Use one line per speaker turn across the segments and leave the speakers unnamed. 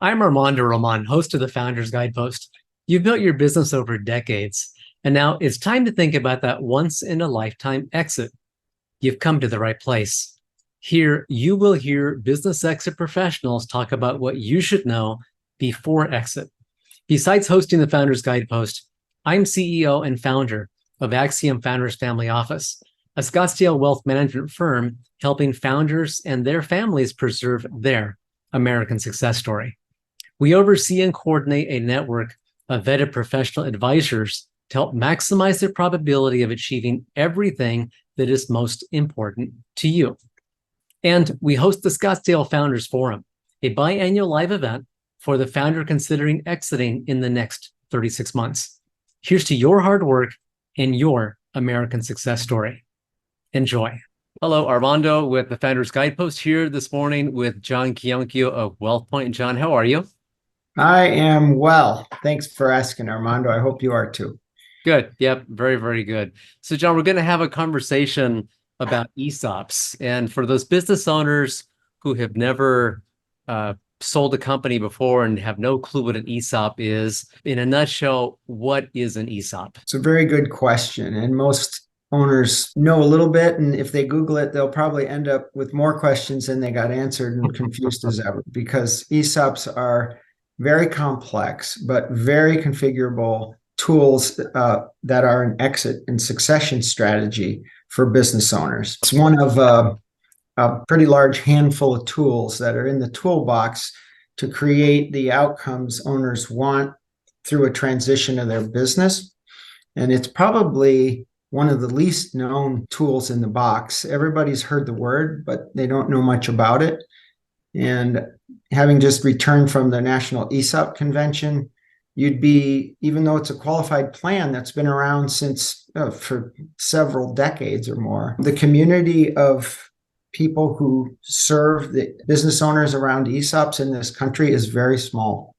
I'm Armando Roman, host of the Founders Guidepost. You've built your business over decades, and now it's time to think about that once in a lifetime exit. You've come to the right place. Here, you will hear business exit professionals talk about what you should know before exit. Besides hosting the Founders Guidepost, I'm CEO and founder of Axiom Founders Family Office, a Scottsdale wealth management firm helping founders and their families preserve their American success story. We oversee and coordinate a network of vetted professional advisors to help maximize the probability of achieving everything that is most important to you. And we host the Scottsdale Founders Forum, a biannual live event for the founder considering exiting in the next 36 months. Here's to your hard work and your American success story. Enjoy. Hello, Armando with the Founders Guidepost here this morning with John Chionchio of Wealthpoint. John, how are you?
I am well. Thanks for asking, Armando. I hope you are too.
Good. Yep. Very, very good. So, John, we're going to have a conversation about ESOPs. And for those business owners who have never sold a company before and have no clue what an ESOP is, in a nutshell, what is an ESOP?
It's a very good question. And most owners know a little bit. And if they Google it, they'll probably end up with more questions than they got answered and confused as ever, because ESOPs are very complex, but very configurable tools that are an exit and succession strategy for business owners. It's one of a pretty large handful of tools that are in the toolbox to create the outcomes owners want through a transition of their business. And it's probably one of the least known tools in the box. Everybody's heard the word, but they don't know much about it. And having just returned from the National ESOP Convention, you'd be, even though it's a qualified plan that's been around since for several decades or more, the community of people who serve the business owners around ESOPs in this country is very small.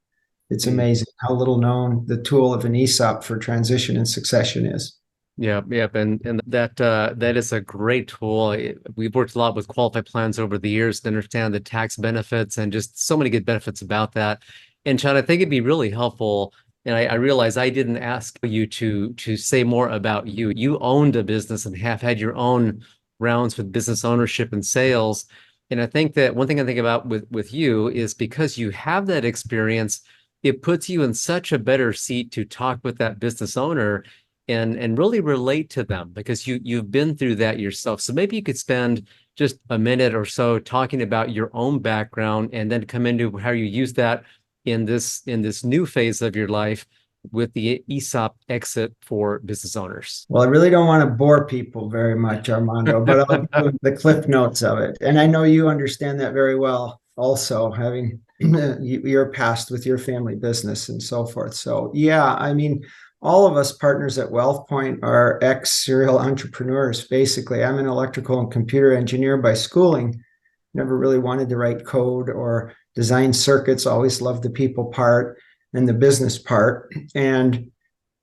It's amazing how little known the tool of an ESOP for transition and succession is.
Yeah, and that is a great tool. We've worked a lot with qualified plans over the years to understand the tax benefits and just so many good benefits about that. And John, I think it'd be really helpful. And I realize I didn't ask you to say more about you. You owned a business and have had your own rounds with business ownership and sales. And I think that one thing I think about with you is because you have that experience, it puts you in such a better seat to talk with that business owner and really relate to them because you've been through that yourself. So maybe you could spend just a minute or so talking about your own background and then come into how you use that in this new phase of your life with the ESOP exit for business owners.
Well, I really don't want to bore people very much, Armando, but I'll do the cliff notes of it. And I know you understand that very well also, having your past with your family business and so forth. So yeah, I mean, all of us partners at Wealthpoint are ex-serial entrepreneurs. Basically, I'm an electrical and computer engineer by schooling. Never really wanted to write code or design circuits. Always loved the people part and the business part. And,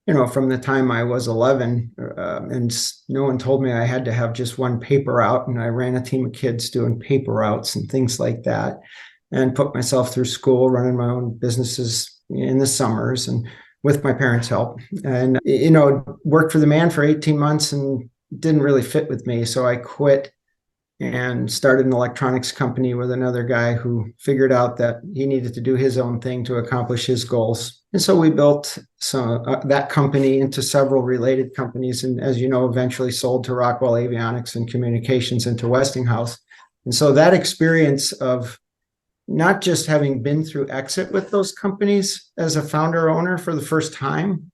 you know, from the time I was 11, and no one told me I had to have just one paper route. And I ran a team of kids doing paper routes and things like that, and put myself through school, running my own businesses in the summers and with my parents' help. And, you know, worked for the man for 18 months and didn't really fit with me. So I quit and started an electronics company with another guy who figured out that he needed to do his own thing to accomplish his goals. And so we built that company into several related companies. And as you know, eventually sold to Rockwell Avionics and Communications into Westinghouse. And so that experience of not just having been through exit with those companies as a founder owner for the first time,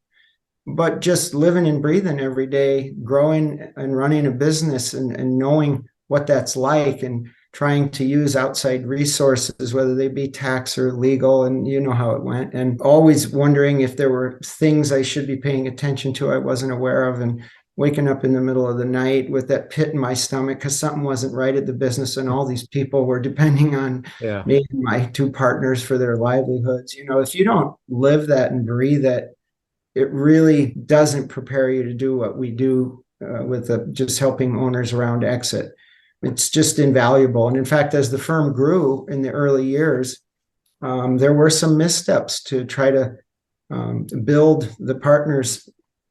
but just living and breathing every day, growing and running a business and knowing what that's like and trying to use outside resources, whether they be tax or legal, and you know how it went, and always wondering if there were things I should be paying attention to I wasn't aware of, and waking up in the middle of the night with that pit in my stomach because something wasn't right at the business and all these people were depending on me and my two partners for their livelihoods. You know, if you don't live that and breathe it, it really doesn't prepare you to do what we do with just helping owners around exit. It's just invaluable. And in fact, as the firm grew in the early years, There were some missteps to try to build the partners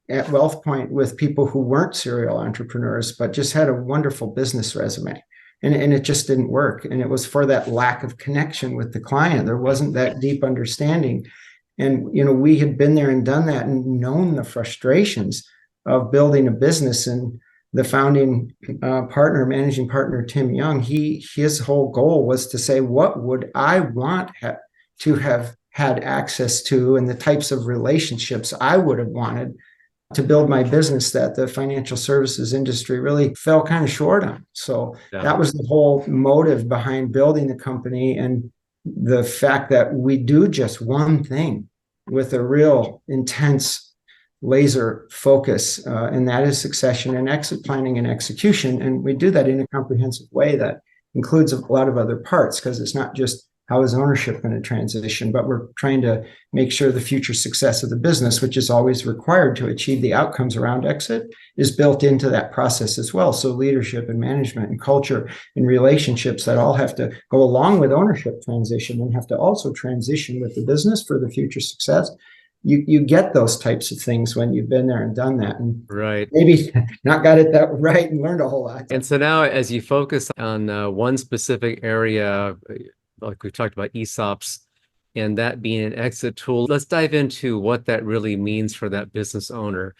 at Wealthpoint with people who weren't serial entrepreneurs, but just had a wonderful business resume. And it just didn't work. And it was for that lack of connection with the client. There wasn't that deep understanding. And, we had been there and done that and known the frustrations of building a business. And the founding managing partner, Tim Young, his whole goal was to say, what would I want to have had access to, and the types of relationships I would have wanted to build my business that the financial services industry really fell kind of short on. So that was the whole motive behind building the company, and the fact that we do just one thing with a real intense laser focus, and that is succession and exit planning and execution. And we do that in a comprehensive way that includes a lot of other parts, because it's not just how is ownership going to transition, but we're trying to make sure the future success of the business, which is always required to achieve the outcomes around exit, is built into that process as well. So leadership and management and culture and relationships that all have to go along with ownership transition and have to also transition with the business for the future success. You get those types of things when you've been there and done that, and maybe not got it that right and learned a whole lot.
And so now, as you focus on one specific area, like we've talked about ESOPs, and that being an exit tool, let's dive into what that really means for that business owner.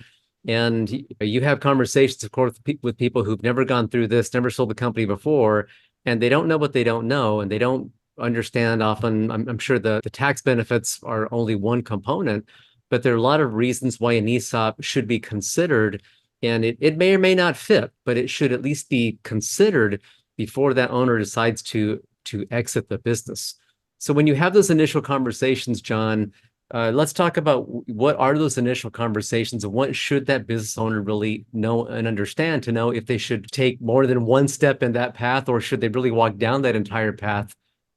And you have conversations, of course, with people who've never gone through this, never sold a company before, and they don't know what they don't know, and they don't understand often. I'm sure the tax benefits are only one component, but there are a lot of reasons why an ESOP should be considered, and it may or may not fit, but it should at least be considered before that owner decides to exit the business. So when you have those initial conversations, John, let's talk about what are those initial conversations, and what should that business owner really know and understand to know if they should take more than one step in that path, or should they really walk down that entire path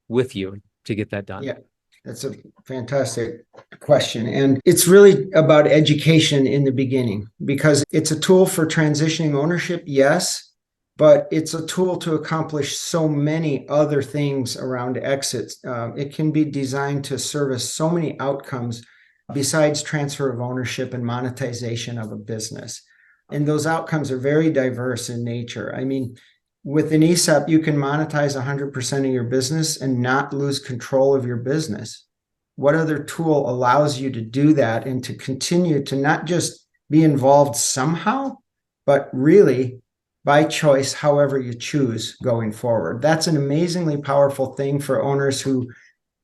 with you to get that done?
Yeah, that's a fantastic question. And it's really about education in the beginning, because it's a tool for transitioning ownership, yes, but it's a tool to accomplish so many other things around exits. It can be designed to service so many outcomes besides transfer of ownership and monetization of a business. And those outcomes are very diverse in nature. I mean, with an ESOP, you can monetize 100% of your business and not lose control of your business. What other tool allows you to do that and to continue to not just be involved somehow, but really by choice, however you choose going forward? That's an amazingly powerful thing for owners who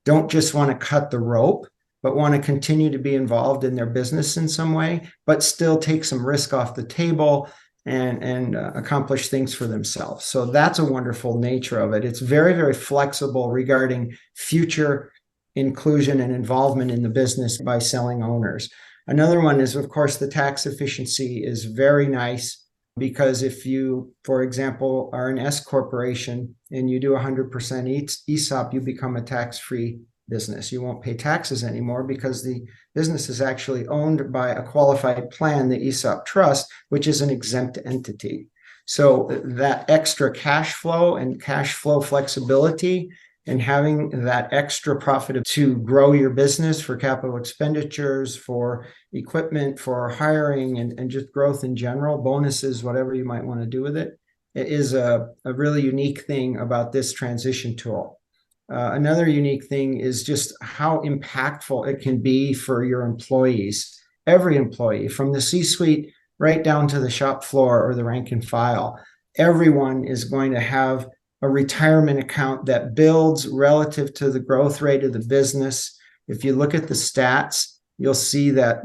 don't just want to cut the rope, but want to continue to be involved in their business in some way, but still take some risk off the table and accomplish things for themselves. So that's a wonderful nature of it. It's very, very flexible regarding future inclusion and involvement in the business by selling owners. Another one is, of course, the tax efficiency is very nice, because if you, for example, are an S corporation and you do 100% ESOP, you become a tax-free business. You won't pay taxes anymore because the business is actually owned by a qualified plan, the ESOP trust, which is an exempt entity. So that extra cash flow and cash flow flexibility, and having that extra profit to grow your business for capital expenditures, for equipment, for hiring, and just growth in general, bonuses, whatever you might want to do with it, is a really unique thing about this transition tool. Another unique thing is just how impactful it can be for your employees, every employee, from the C-suite right down to the shop floor or the rank and file. Everyone is going to have a retirement account that builds relative to the growth rate of the business. If you look at the stats, you'll see that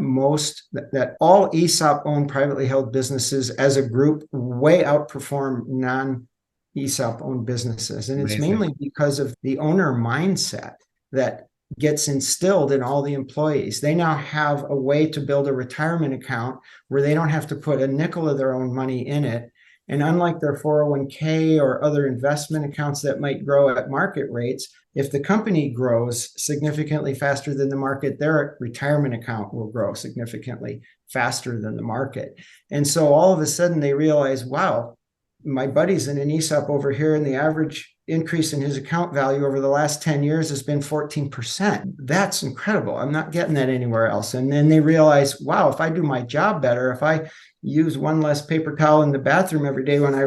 all ESOP owned privately held businesses as a group way outperform non-ESOP owned businesses. And it's mainly because of the owner mindset that gets instilled in all the employees. They now have a way to build a retirement account where they don't have to put a nickel of their own money in it. And unlike their 401k or other investment accounts that might grow at market rates, if the company grows significantly faster than the market, their retirement account will grow significantly faster than the market. And so all of a sudden they realize, wow, my buddy's in an ESOP over here, and the average increase in his account value over the last 10 years has been 14%. That's incredible. I'm not getting that anywhere else. And then they realize, wow, if I do my job better, if I use one less paper towel in the bathroom every day when I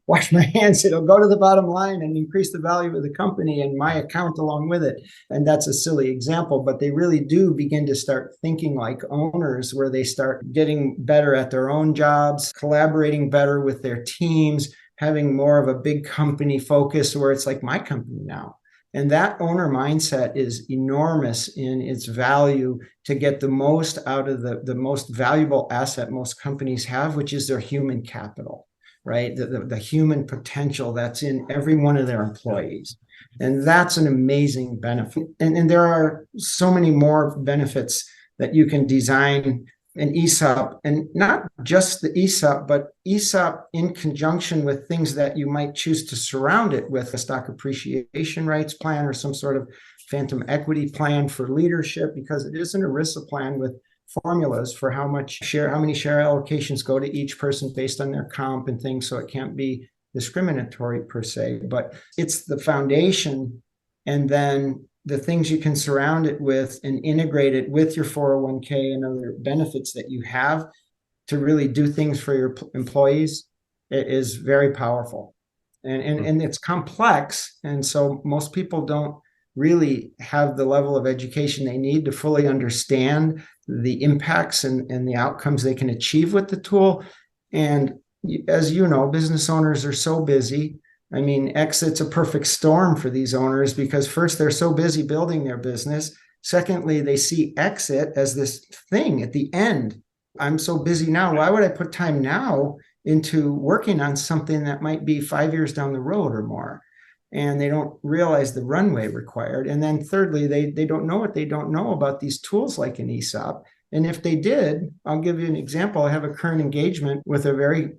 wash my hands, it'll go to the bottom line and increase the value of the company and my account along with it. And that's a silly example, but they really do begin to start thinking like owners, where they start getting better at their own jobs, collaborating better with their teams, having more of a big company focus where it's like my company now. And that owner mindset is enormous in its value to get the most out of the most valuable asset most companies have, which is their human capital, right? The human potential that's in every one of their employees. And that's an amazing benefit. And there are so many more benefits that you can design an ESOP, and not just the ESOP, but ESOP in conjunction with things that you might choose to surround it with, a stock appreciation rights plan or some sort of phantom equity plan for leadership, because it is an ERISA plan with formulas for how many share allocations go to each person based on their comp and things. So it can't be discriminatory per se, but it's the foundation. And then the things you can surround it with and integrate it with your 401k and other benefits that you have to really do things for your employees, it is very powerful. And it's complex. And so most people don't really have the level of education they need to fully understand the impacts and the outcomes they can achieve with the tool. And as you know, business owners are so busy. I mean, exit's a perfect storm for these owners, because first, they're so busy building their business. Secondly, they see exit as this thing at the end. I'm so busy now. Why would I put time now into working on something that might be 5 years down the road or more? And they don't realize the runway required. And then thirdly, they don't know what they don't know about these tools like an ESOP. And if they did, I'll give you an example. I have a current engagement with a very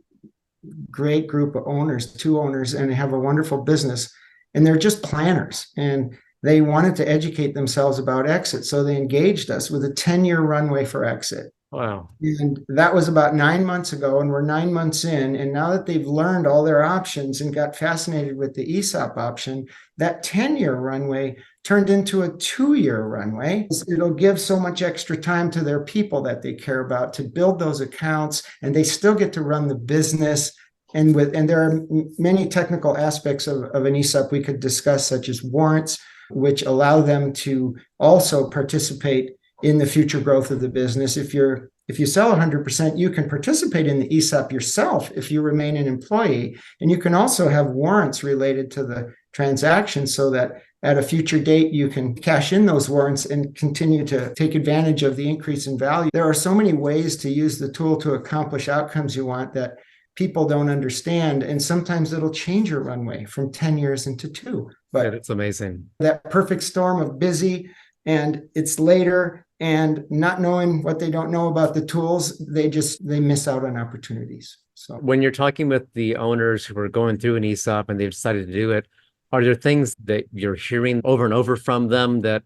great group of owners, 2 owners, and they have a wonderful business, and they're just planners, and they wanted to educate themselves about exit. So they engaged us with a 10-year runway for exit.
Wow.
And that was about 9 months ago, and we're 9 months in. And now that they've learned all their options and got fascinated with the ESOP option, that 10-year runway turned into a 2-year runway. It'll give so much extra time to their people that they care about to build those accounts, and they still get to run the business. And there are many technical aspects of an ESOP we could discuss, such as warrants, which allow them to also participate in the future growth of the business. If you sell 100%, you can participate in the ESOP yourself if you remain an employee. And you can also have warrants related to the transaction, so that at a future date, you can cash in those warrants and continue to take advantage of the increase in value. There are so many ways to use the tool to accomplish outcomes you want that people don't understand. And sometimes it'll change your runway from 10 years into 2. But
Yeah, that's amazing.
That perfect storm of busy, and it's later, and not knowing what they don't know about the tools, they miss out on opportunities. So
When you're talking with the owners who are going through an ESOP and they've decided to do it, are there things that you're hearing over and over from them that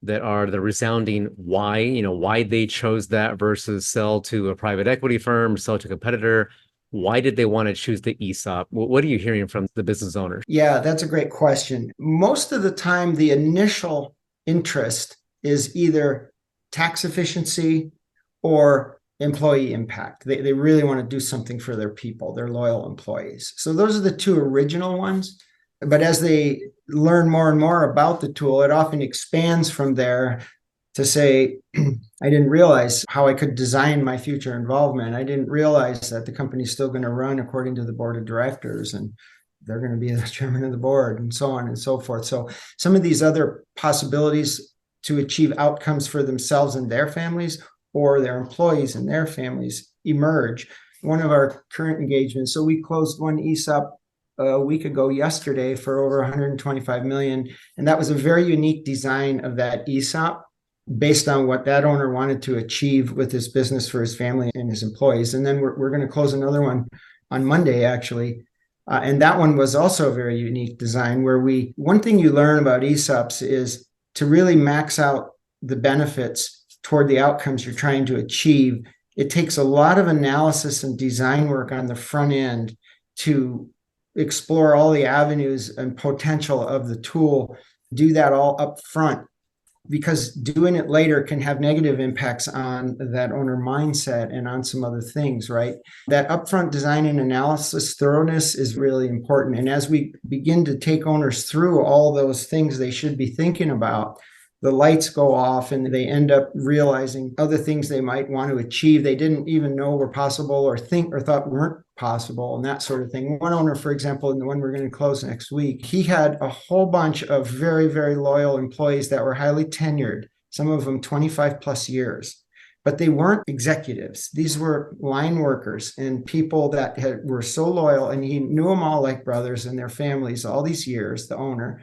are the resounding why they chose that versus sell to a private equity firm, sell to a competitor? Why did they want to choose the ESOP? What are you hearing from the business owners?
Yeah, that's a great question. Most of the time, the initial interest is either tax efficiency or employee impact. They really want to do something for their people, their loyal employees. So those are the 2 original ones. But as they learn more and more about the tool, it often expands from there to say, I didn't realize how I could design my future involvement. I didn't realize that the company's still going to run according to the board of directors, and they're going to be the chairman of the board, and so on and so forth. So some of these other possibilities to achieve outcomes for themselves and their families, or their employees and their families, emerge. One of our current engagements, so we closed one ESOP a week ago yesterday for over 125 million. And that was a very unique design of that ESOP based on what that owner wanted to achieve with his business for his family and his employees. And then we're going to close another one on Monday, actually. And that one was also a very unique design where one thing you learn about ESOPs is to really max out the benefits toward the outcomes you're trying to achieve. It takes a lot of analysis and design work on the front end to explore all the avenues and potential of the tool, do that all up front, because doing it later can have negative impacts on that owner mindset and on some other things, right? That upfront design and analysis thoroughness is really important. And as we begin to take owners through all those things they should be thinking about, the lights go off and they end up realizing other things they might want to achieve they didn't even know were possible or think or thought weren't possible, and that sort of thing. One owner, for example, and the one we're going to close next week, he had a whole bunch of very, very loyal employees that were highly tenured, some of them 25 plus years, but they weren't executives. These were line workers and people that were so loyal, and he knew them all like brothers and their families all these years, the owner,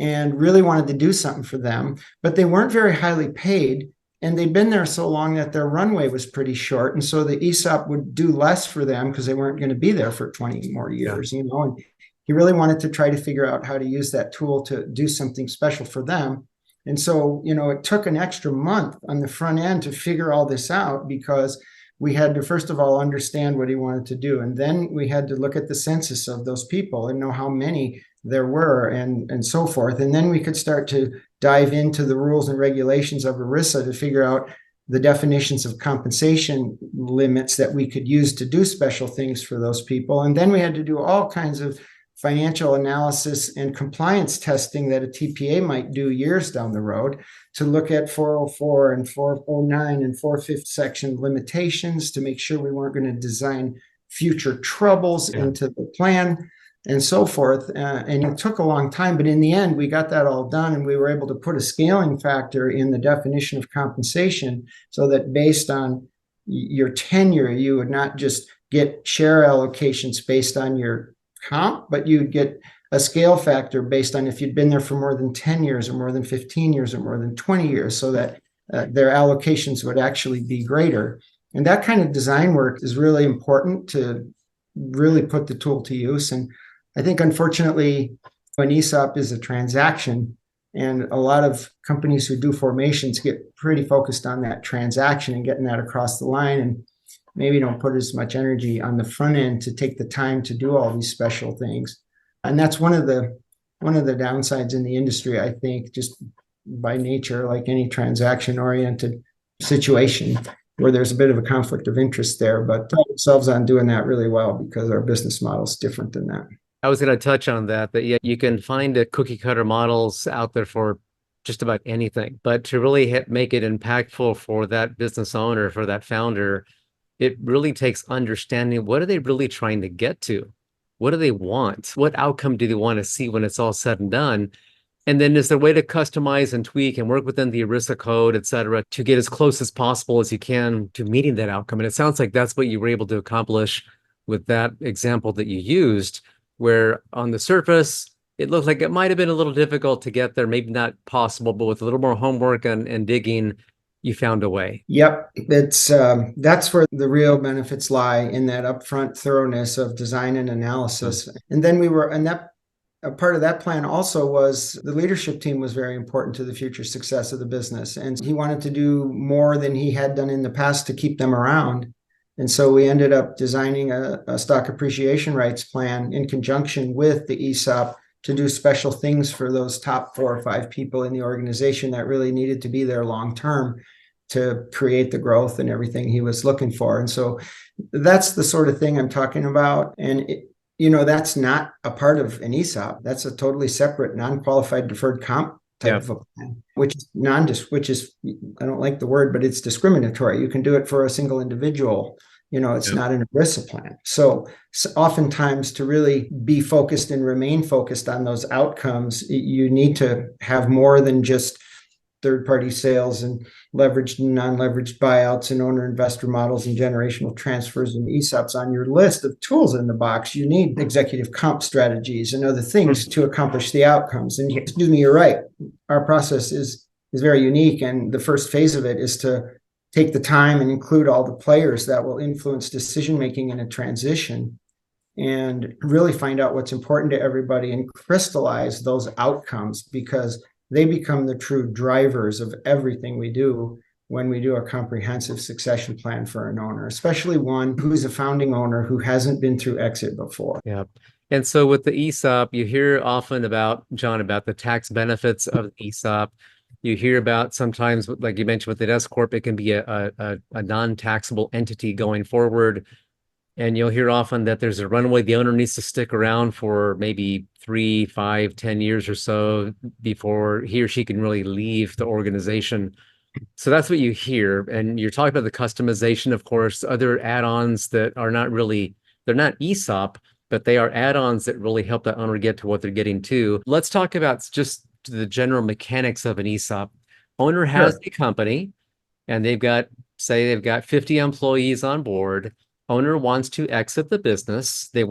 and really wanted to do something for them, but they weren't very highly paid. And they'd been there so long that their runway was pretty short. And so the ESOP would do less for them because they weren't going to be there for 20 more years, you know. And he really wanted to try to figure out how to use that tool to do something special for them. And so, you know, it took an extra month on the front end to figure all this out, because we had to, first of all, understand what he wanted to do. And then we had to look at the census of those people and know how many there were and so forth. And then we could start to dive into the rules and regulations of ERISA to figure out the definitions of compensation limits that we could use to do special things for those people. And then we had to do all kinds of financial analysis and compliance testing that a TPA might do years down the road to look at 404 and 409 and 450 section limitations to make sure we weren't going to design future troubles into the plan and so forth. And it took a long time, but in the end, we got that all done, and we were able to put a scaling factor in the definition of compensation so that based on your tenure, you would not just get share allocations based on your comp, but you'd get a scale factor based on if you'd been there for more than 10 years or more than 15 years or more than 20 years, so that their allocations would actually be greater. And that kind of design work is really important to really put the tool to use. And I think, unfortunately, an ESOP is a transaction, and a lot of companies who do formations get pretty focused on that transaction and getting that across the line, and maybe don't put as much energy on the front end to take the time to do all these special things. And that's one of the downsides in the industry, I think, just by nature, like any transaction-oriented situation, where there's a bit of a conflict of interest there, but pride ourselves on doing that really well because our business model is different than that.
I was going to touch on that yeah, you can find cookie cutter models out there for just about anything, but to really make it impactful for that business owner, for that founder, it really takes understanding, what are they really trying to get to? What do they want? What outcome do they want to see when it's all said and done? And then is there a way to customize and tweak and work within the ERISA code, et cetera, to get as close as possible as you can to meeting that outcome? And it sounds like that's what you were able to accomplish with that example that you used, where on the surface, it looked like it might have been a little difficult to get there, maybe not possible, but with a little more homework and digging, you found a way.
Yep. It's that's where the real benefits lie, in that upfront thoroughness of design and analysis. And then a part of that plan also was the leadership team was very important to the future success of the business. And he wanted to do more than he had done in the past to keep them around. And so we ended up designing a stock appreciation rights plan in conjunction with the ESOP to do special things for those top 4 or 5 people in the organization that really needed to be there long term to create the growth and everything he was looking for. And so that's the sort of thing I'm talking about. And that's not a part of an ESOP. That's a totally separate non-qualified deferred comp type of a plan, which is I don't like the word, but it's discriminatory. You can do it for a single individual. It's not an ERISA plan. So oftentimes, to really be focused and remain focused on those outcomes, you need to have more than just third-party sales and leveraged and non-leveraged buyouts and owner-investor models and generational transfers and ESOPs on your list of tools in the box. You need executive comp strategies and other things to accomplish the outcomes. And excuse me, you're right. Our process is very unique, and the first phase of it is to take the time and include all the players that will influence decision-making in a transition, and really find out what's important to everybody and crystallize those outcomes, because they become the true drivers of everything we do when we do a comprehensive succession plan for an owner, especially one who's a founding owner who hasn't been through exit before.
Yeah. And so with the ESOP, you hear often about, John, about the tax benefits of the ESOP. You hear about sometimes, like you mentioned with the S Corp, it can be a non-taxable entity going forward. And you'll hear often that there's a runway. The owner needs to stick around for maybe 3, 5, 10 years or so before he or she can really leave the organization. So that's what you hear. And you're talking about the customization, of course, other add-ons that are not really, they're not ESOP, but they are add-ons that really help that owner get to what they're getting to. Let's talk about just the general mechanics of an ESOP. Owner has
Sure.
a company and say they've got 50 employees on board. Owner wants to exit the business. They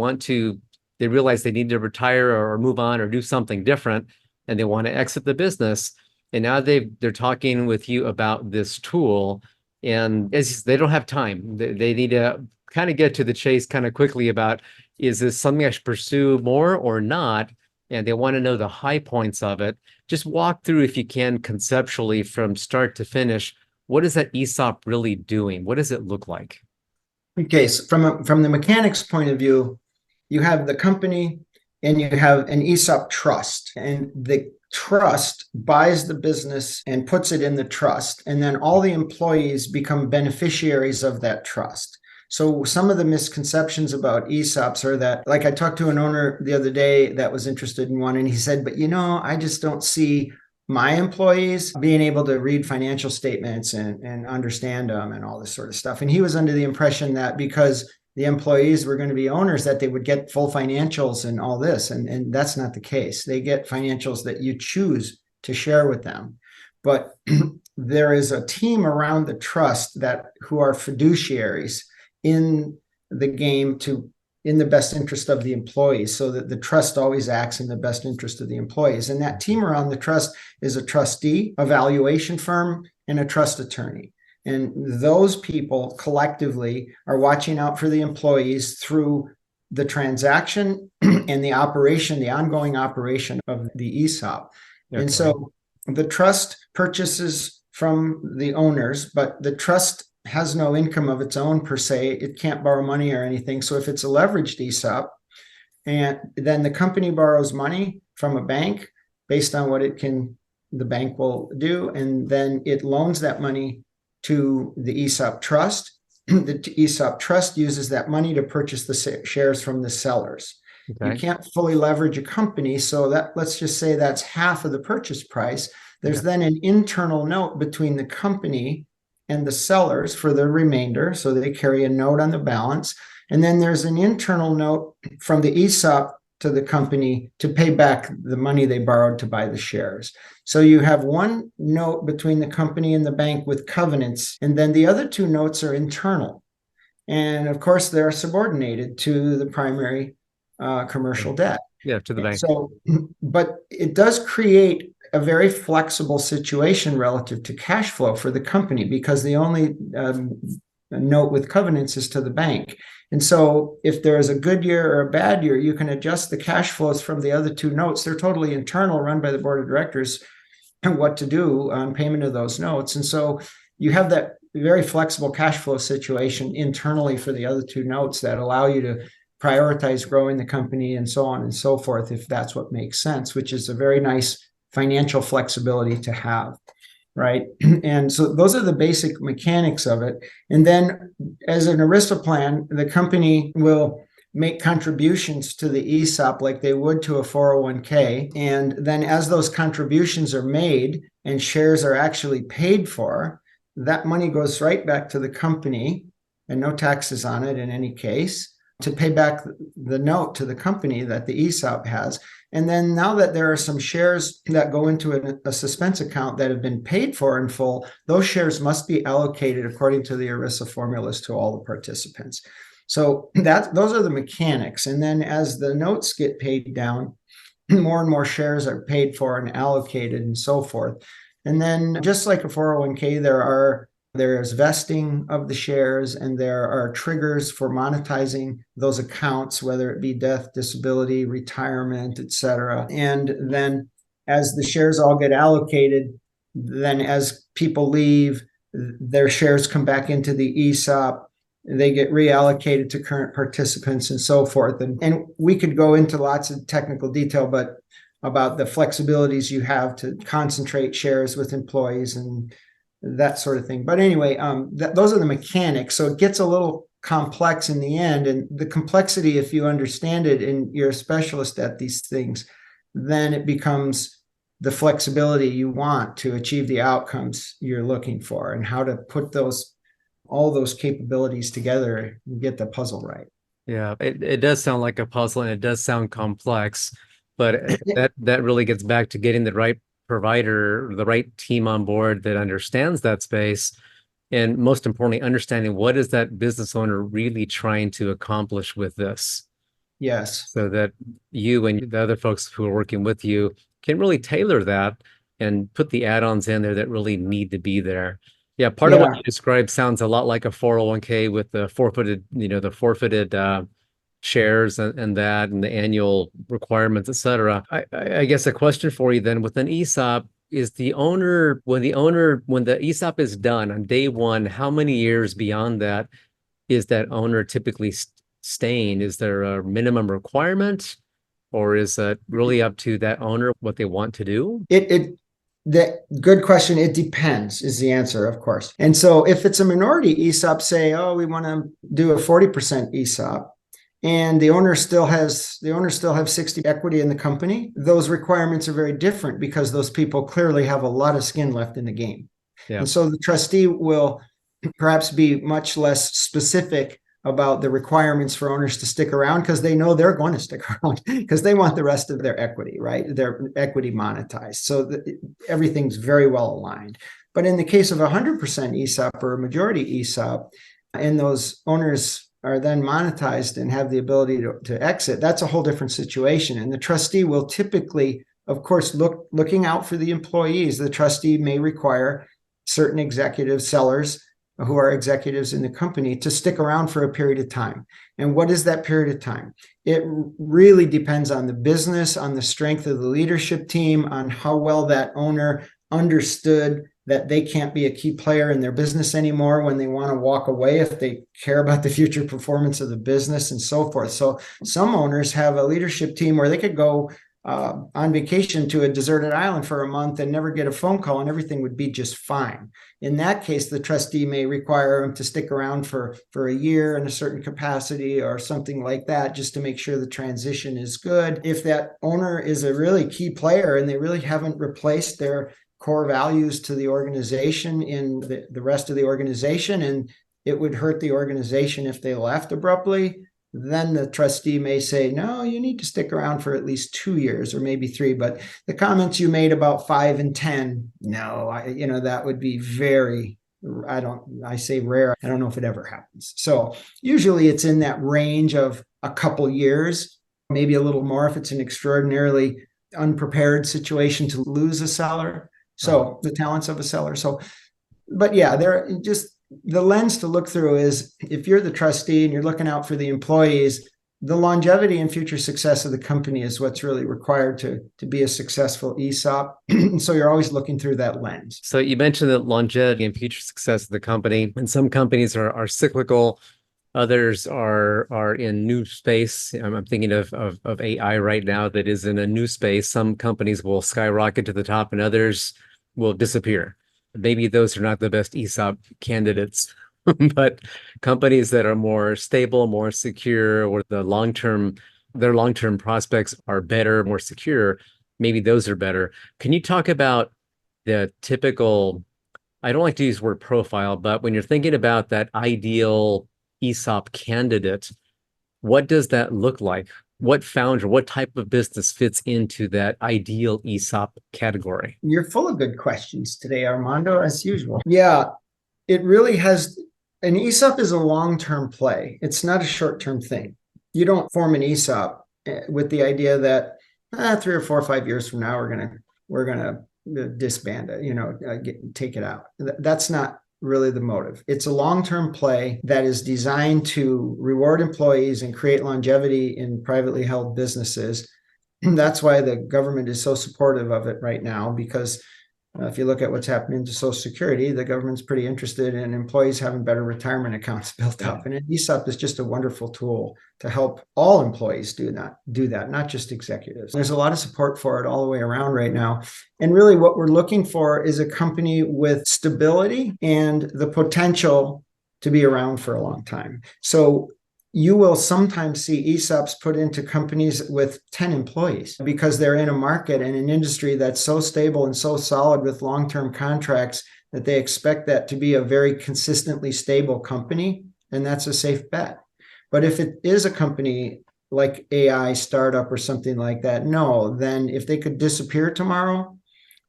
realize they need to retire or move on or do something different, and they want to exit the business. And now they're talking with you about this tool, and they don't have time. They need to kind of get to the chase kind of quickly about, is this something I should pursue more or not? And they want to know the high points of it. Just walk through, if you can, conceptually from start to finish. What is that ESOP really doing? What does it look like?
Okay, so from the mechanics point of view, you have the company and you have an ESOP trust, and the trust buys the business and puts it in the trust, and then all the employees become beneficiaries of that trust. So some of the misconceptions about ESOPs are that, like, I talked to an owner the other day that was interested in one, and he said, but I just don't see my employees being able to read financial statements and understand them and all this sort of stuff. And he was under the impression that because the employees were going to be owners, that they would get full financials and all this. And that's not the case. They get financials that you choose to share with them. But there is a team around the trust who are fiduciaries in the game in the best interest of the employees, so that the trust always acts in the best interest of the employees. And that team around the trust is a trustee, a valuation firm, and a trust attorney. And those people collectively are watching out for the employees through the transaction and the ongoing operation of the ESOP. Okay. And so the trust purchases from the owners, but the trust has no income of its own per se. It can't borrow money or anything. So if it's a leveraged ESOP, and then the company borrows money from a bank based on what the bank will do, and then it loans that money to the ESOP trust. The ESOP trust uses that money to purchase the shares from the sellers. Okay. You can't fully leverage a company, so let's just say that's half of the purchase price. There's then an internal note between the company and the sellers for the remainder, so they carry a note on the balance. And then there's an internal note from the ESOP to the company to pay back the money they borrowed to buy the shares. So you have one note between the company and the bank with covenants, and then the other two notes are internal. And of course, they're subordinated to the primary commercial debt.
Yeah, to the bank.
So, but it does create a very flexible situation relative to cash flow for the company, because the only note with covenants is to the bank. And so if there is a good year or a bad year, you can adjust the cash flows from the other two notes. They're totally internal, run by the board of directors, and what to do on payment of those notes. And so you have that very flexible cash flow situation internally for the other two notes that allow you to prioritize growing the company and so on and so forth, if that's what makes sense, which is a very nice financial flexibility to have, right? And so those are the basic mechanics of it. And then as an ERISA plan, the company will make contributions to the ESOP like they would to a 401k. And then as those contributions are made and shares are actually paid for, that money goes right back to the company, and no taxes on it in any case, to pay back the note to the company that the ESOP has. And then now that there are some shares that go into a suspense account that have been paid for in full, those shares must be allocated according to the ERISA formulas to all the participants. So those are the mechanics. And then as the notes get paid down, more and more shares are paid for and allocated and so forth. And then just like a 401k, there's vesting of the shares, and there are triggers for monetizing those accounts, whether it be death, disability, retirement, etc. And then as the shares all get allocated, then as people leave, their shares come back into the ESOP, they get reallocated to current participants and so forth. And we could go into lots of technical detail, but about the flexibilities you have to concentrate shares with employees and that sort of thing. But anyway, those are the mechanics. So it gets a little complex in the end. And the complexity, if you understand it and you're a specialist at these things, then it becomes the flexibility you want to achieve the outcomes you're looking for, and how to put all those capabilities together and get the puzzle right.
Yeah, it does sound like a puzzle, and it does sound complex, but that really gets back to getting the right provider, the right team on board that understands that space, and most importantly, understanding what is that business owner really trying to accomplish with this,
Yes.
so that you and the other folks who are working with you can really tailor that and put the add-ons in there that really need to be there. Yeah, part of what you described sounds a lot like a 401k with the forfeited shares and that and the annual requirements, et cetera. I guess a question for you then, with an ESOP, is the owner, when the ESOP is done on day one, how many years beyond that is that owner typically staying? Is there a minimum requirement, or is it really up to that owner what they want to do?
That good question. It depends is the answer, of course. And so if it's a minority ESOP, say, oh, we want to do a 40% ESOP, and the owner still have 60 equity in the company, those requirements are very different, because those people clearly have a lot of skin left in the game. Yeah. And so the trustee will perhaps be much less specific about the requirements for owners to stick around, because they know they're going to stick around, because they want the rest of their equity, right? Their equity monetized. So everything's very well aligned. But in the case of 100% ESOP or a majority ESOP, and those owners are then monetized and have the ability to exit, that's a whole different situation. And the trustee will typically, of course, looking out for the employees. The trustee may require certain executive sellers who are executives in the company to stick around for a period of time. And what is that period of time? It really depends on the business, on the strength of the leadership team, on how well that owner understood that they can't be a key player in their business anymore when they want to walk away, if they care about the future performance of the business and so forth. So some owners have a leadership team where they could go on vacation to a deserted island for a month and never get a phone call, and everything would be just fine. In that case, the trustee may require them to stick around for a year in a certain capacity or something like that, just to make sure the transition is good. If that owner is a really key player and they really haven't replaced their core values to the organization in the rest of the organization, and it would hurt the organization if they left abruptly, then the trustee may say, no, you need to stick around for at least 2 years or maybe 3. But the comments you made about 5 and 10, no, that would be very, I say rare. I don't know if it ever happens. So usually it's in that range of a couple years, maybe a little more if it's an extraordinarily unprepared situation to lose a seller. So the talents of a seller. So, but yeah, they're just, the lens to look through is, if you're the trustee and you're looking out for the employees, the longevity and future success of the company is what's really required to be a successful ESOP. So you're always looking through that lens.
So you mentioned the longevity and future success of the company, and some companies are cyclical. Others are in new space. I'm thinking of AI right now that is in a new space. Some companies will skyrocket to the top and others will disappear. Maybe those are not the best ESOP candidates, but companies that are more stable, more secure, or their long-term prospects are better, more secure, maybe those are better. Can you talk about the typical, I don't like to use the word profile, but when you're thinking about that ideal ESOP candidate, what does that look like? What founder, what type of business fits into that ideal ESOP category?
You're full of good questions today, Armando, as usual. Yeah, it really has. An ESOP is a long-term play. It's not a short-term thing. You don't form an ESOP with the idea that 3 or 4 or 5 years from now we're gonna disband it, take it out. That's not really the motive. It's a long-term play that is designed to reward employees and create longevity in privately held businesses. That's why the government is so supportive of it right now, because If you look at what's happening to Social Security, the government's pretty interested in employees having better retirement accounts built up. And an ESOP is just a wonderful tool to help all employees do that, not just executives. There's a lot of support for it all the way around right now. And really what we're looking for is a company with stability and the potential to be around for a long time. So you will sometimes see ESOPs put into companies with 10 employees because they're in a market and an industry that's so stable and so solid with long-term contracts that they expect that to be a very consistently stable company, and that's a safe bet. But if it is a company like AI startup or something like that, no, then if they could disappear tomorrow,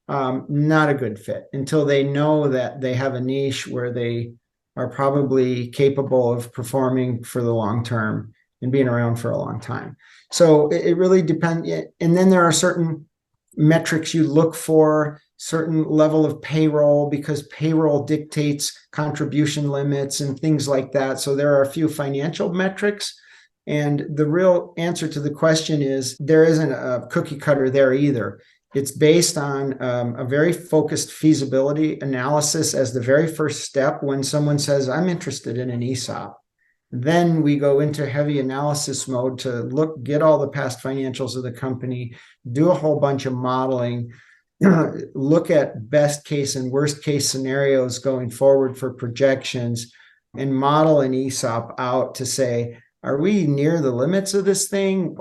not a good fit until they know that they have a niche where they are probably capable of performing for the long term and being around for a long time. So it really depends. And then there are certain metrics you look for, certain level of payroll, because payroll dictates contribution limits and things like that. So there are a few financial metrics. And the real answer to the question is there isn't a cookie cutter there either. It's based on a very focused feasibility analysis as the very first step when someone says, I'm interested in an ESOP. Then we go into heavy analysis mode to get all the past financials of the company, do a whole bunch of modeling, look at best case and worst case scenarios going forward for projections, and model an ESOP out to say, are we near the limits of this thing,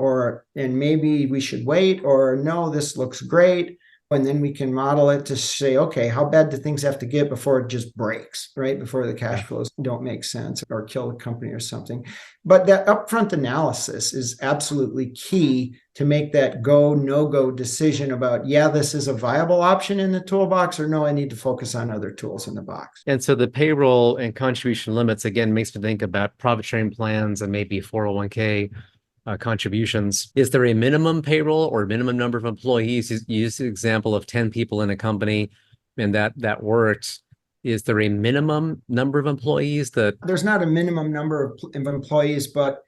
and maybe we should wait, or no, this looks great. And then we can model it to say, okay, how bad do things have to get before it just breaks, right? Before the cash flows don't make sense or kill the company or something. But that upfront analysis is absolutely key to make that go, no-go decision about, yeah, this is a viable option in the toolbox, or no, I need to focus on other tools in the box.
And so the payroll and contribution limits, again, makes me think about profit sharing plans and maybe 401k contributions. Is there a minimum payroll or minimum number of employees? You use the example of 10 people in a company, and that worked. Is there a minimum number of employees that...
There's not a minimum number of employees, but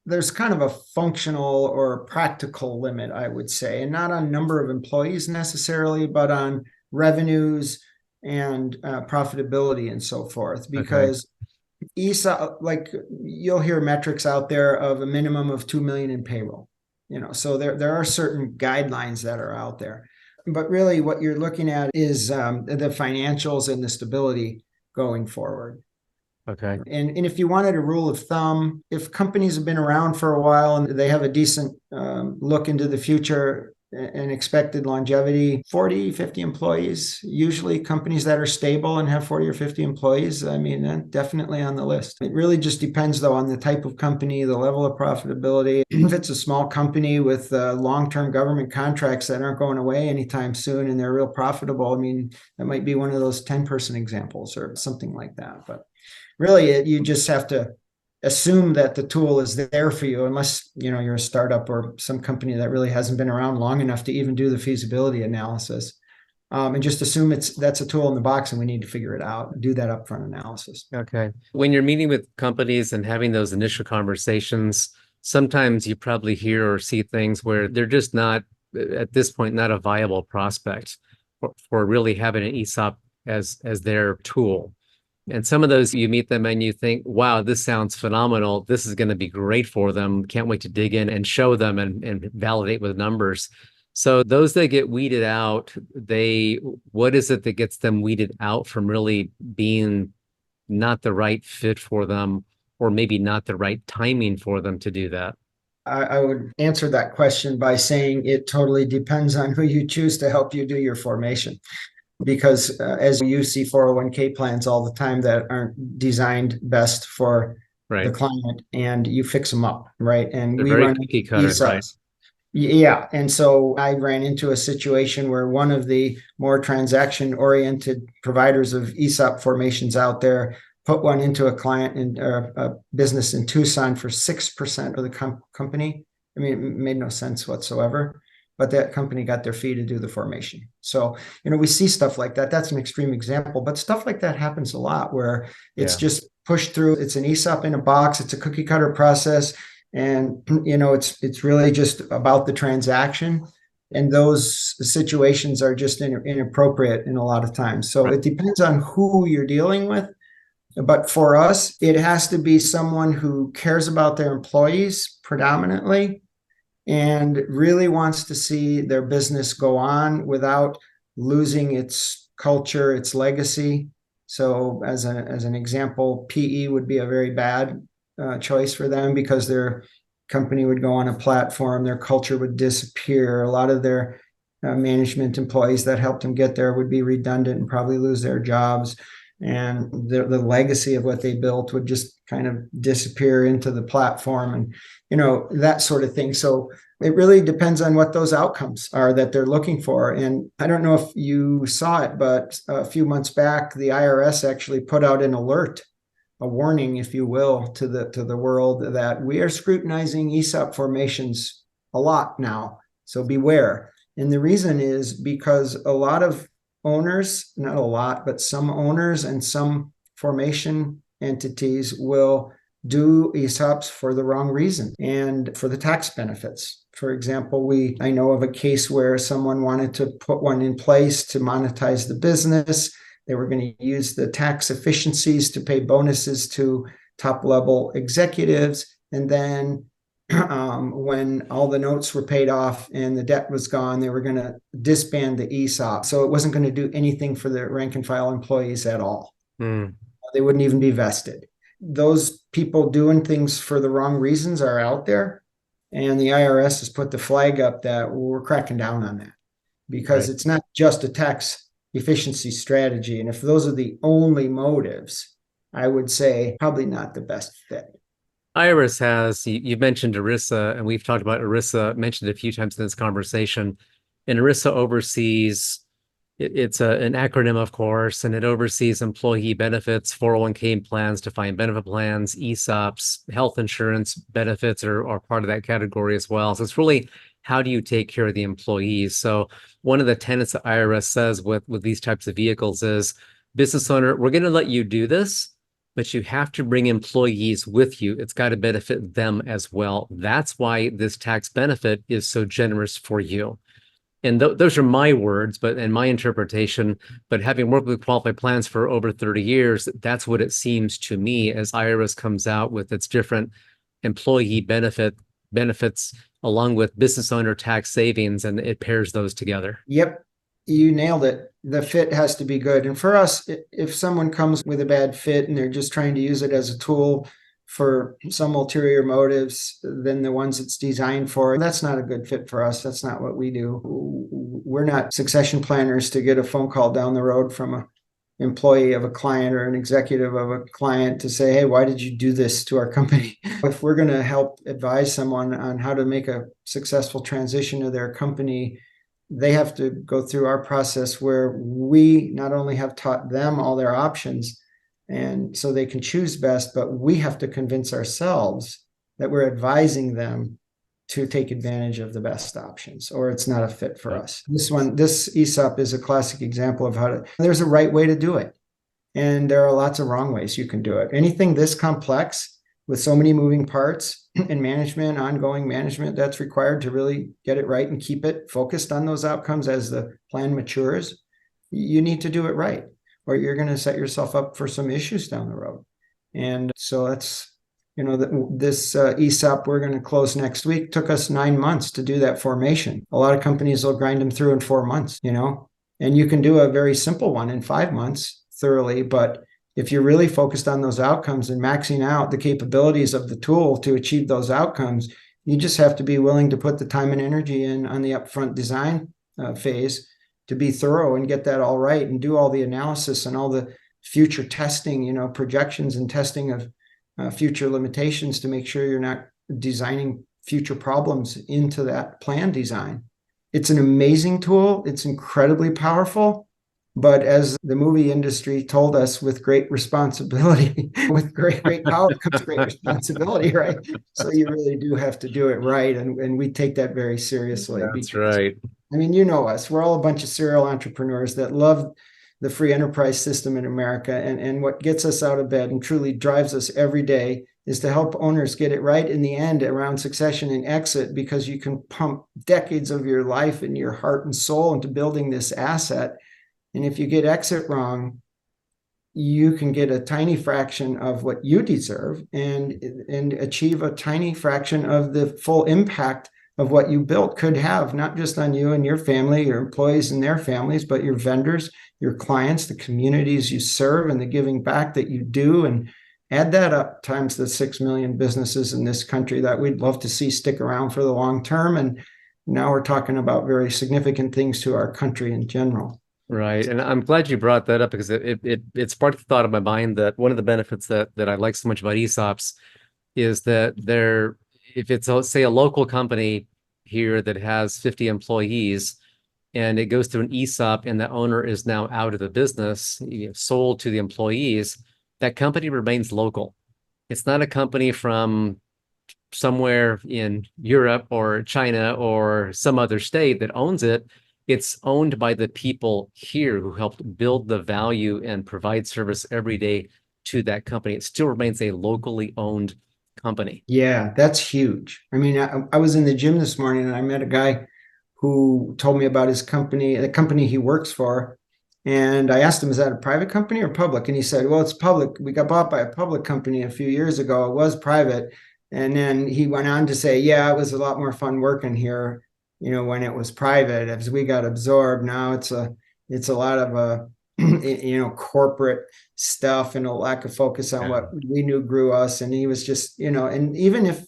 there's kind of a functional or practical limit, I would say, and not on number of employees necessarily, but on revenues and profitability and so forth. Because ESOP, like you'll hear metrics out there of a minimum of 2 million in payroll, so there are certain guidelines that are out there, but really what you're looking at is the financials and the stability going forward.
Okay.
And if you wanted a rule of thumb, if companies have been around for a while and they have a decent look into the future and expected longevity, 40, 50 employees, usually companies that are stable and have 40 or 50 employees, I mean, definitely on the list. It really just depends, though, on the type of company, the level of profitability. If it's a small company with long-term government contracts that aren't going away anytime soon and they're real profitable, I mean, that might be one of those 10-person examples or something like that. But really, you just have to assume that the tool is there for you, unless you're a startup or some company that really hasn't been around long enough to even do the feasibility analysis, and just assume that's a tool in the box and we need to figure it out, do that upfront analysis.
Okay. When you're meeting with companies and having those initial conversations, sometimes you probably hear or see things where they're just not, at this point, not a viable prospect for really having an ESOP as their tool. And some of those, you meet them and you think, wow, this sounds phenomenal. This is going to be great for them. Can't wait to dig in and show them and validate with numbers. So those that get weeded out, what is it that gets them weeded out from really being not the right fit for them, or maybe not the right timing for them to do that?
I would answer that question by saying it totally depends on who you choose to help you do your formation. Because as you see 401k plans all the time that aren't designed best for the client, and you fix them up, right? And
they're
we
very
run
cookie cutter, right?
Yeah. And so I ran into a situation where one of the more transaction-oriented providers of ESOP formations out there put one into a client in a business in Tucson for 6% of the company. I mean, it made no sense whatsoever. But that company got their fee to do the formation. So, we see stuff like that. That's an extreme example, but stuff like that happens a lot where it's just pushed through. It's an ESOP in a box. It's a cookie cutter process. And, it's really just about the transaction. And those situations are just inappropriate in a lot of times. So it depends on who you're dealing with. But for us, it has to be someone who cares about their employees predominantly and really wants to see their business go on without losing its culture, its legacy. So as an example, PE would be a very bad choice for them because their company would go on a platform, their culture would disappear. A lot of their management employees that helped them get there would be redundant and probably lose their jobs. And the legacy of what they built would just kind of disappear into the platform and, that sort of thing. So it really depends on what those outcomes are that they're looking for. And I don't know if you saw it, but a few months back, the IRS actually put out an alert, a warning, if you will, to the world that we are scrutinizing ESOP formations a lot now. So beware. And the reason is because a lot of owners, not a lot, but some owners and some formation entities will do ESOPs for the wrong reason and for the tax benefits. For example, I know of a case where someone wanted to put one in place to monetize the business. They were going to use the tax efficiencies to pay bonuses to top level executives. And then when all the notes were paid off and the debt was gone, they were going to disband the ESOP. So it wasn't going to do anything for the rank and file employees at all. They wouldn't even be vested. Those people doing things for the wrong reasons are out there. And the IRS has put the flag up that we're cracking down on that because it's not just a tax efficiency strategy. And if those are the only motives, I would say probably not the best fit.
IRS has, you mentioned ERISA, and we've talked about ERISA, mentioned a few times in this conversation. And ERISA oversees, it's an acronym, of course, and it oversees employee benefits, 401k plans, defined benefit plans, ESOPs, health insurance benefits are part of that category as well. So it's really, how do you take care of the employees? So one of the tenets that IRS says with these types of vehicles is, business owner, we're going to let you do this, but you have to bring employees with you. It's got to benefit them as well. That's why this tax benefit is so generous for you. And those are my words, and my interpretation. But having worked with qualified plans for over 30 years, that's what it seems to me as IRS comes out with its different employee benefits along with business owner tax savings, and it pairs those together.
Yep. You nailed it. The fit has to be good. And for us, if someone comes with a bad fit and they're just trying to use it as a tool for some ulterior motives than the ones it's designed for, that's not a good fit for us. That's not what we do. We're not succession planners to get a phone call down the road from an employee of a client or an executive of a client to say, hey, why did you do this to our company? If we're going to help advise someone on how to make a successful transition to their company, they have to go through our process where we not only have taught them all their options and so they can choose best, but we have to convince ourselves that we're advising them to take advantage of the best options, or it's not a fit for us. This ESOP is a classic example of there's a right way to do it. And there are lots of wrong ways you can do it. Anything this complex with so many moving parts and management, ongoing management that's required to really get it right and keep it focused on those outcomes as the plan matures, you need to do it right, or you're going to set yourself up for some issues down the road. And so that's, this ESOP we're going to close next week took us 9 months to do that formation. A lot of companies will grind them through in 4 months, and you can do a very simple one in 5 months thoroughly. But if you're really focused on those outcomes and maxing out the capabilities of the tool to achieve those outcomes, you just have to be willing to put the time and energy in on the upfront design phase to be thorough and get that all right and do all the analysis and all the future testing, projections and testing of future limitations to make sure you're not designing future problems into that plan design. It's an amazing tool. It's incredibly powerful. But as the movie industry told us, with great responsibility, with great power comes great responsibility, right? So you really do have to do it right. And we take that very seriously.
That's right.
I mean, you know us. We're all a bunch of serial entrepreneurs that love the free enterprise system in America. And what gets us out of bed and truly drives us every day is to help owners get it right in the end around succession and exit, because you can pump decades of your life and your heart and soul into building this asset. And if you get exit wrong, you can get a tiny fraction of what you deserve and achieve a tiny fraction of the full impact of what you built could have, not just on you and your family, your employees and their families, but your vendors, your clients, the communities you serve, and the giving back that you do. And add that up times the 6 million businesses in this country that we'd love to see stick around for the long term. And now we're talking about very significant things to our country in general.
Right. And I'm glad you brought that up, because it sparked the thought of my mind that one of the benefits that I like so much about ESOPs is that if it's, say, a local company here that has 50 employees and it goes through an ESOP and the owner is now out of the business, sold to the employees, that company remains local. It's not a company from somewhere in Europe or China or some other state that owns it. It's owned by the people here who helped build the value and provide service every day to that company. It still remains a locally owned company.
Yeah, that's huge. I mean, I was in the gym this morning and I met a guy who told me about his company, the company he works for. And I asked him, is that a private company or public? And he said, well, it's public. We got bought by a public company a few years ago. It was private. And then he went on to say, yeah, it was a lot more fun working here, when it was private. As we got absorbed, now it's a lot of corporate stuff and a lack of focus on what we knew grew us. And he was just, and even if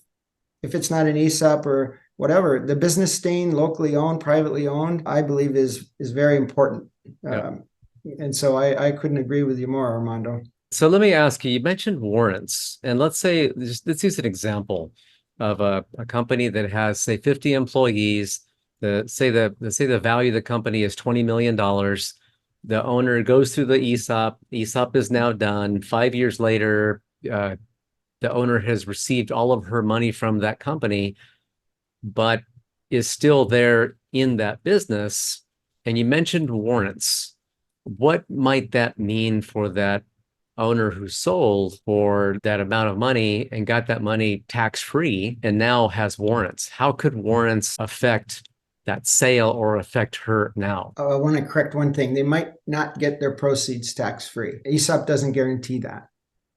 it's not an ESOP or whatever, the business staying locally owned, privately owned, I believe is very important. And so I couldn't agree with you more, Armando.
So let me ask you, you mentioned warrants, and let's use an example of a company that has, say, 50 employees. Say the value of the company is $20 million. The owner goes through the ESOP. ESOP is now done. 5 years later, the owner has received all of her money from that company, but is still there in that business. And you mentioned warrants. What might that mean for that owner who sold for that amount of money and got that money tax-free and now has warrants? How could warrants affect that sale or affect her now?
I want to correct one thing. They might not get their proceeds tax-free. ESOP doesn't guarantee that.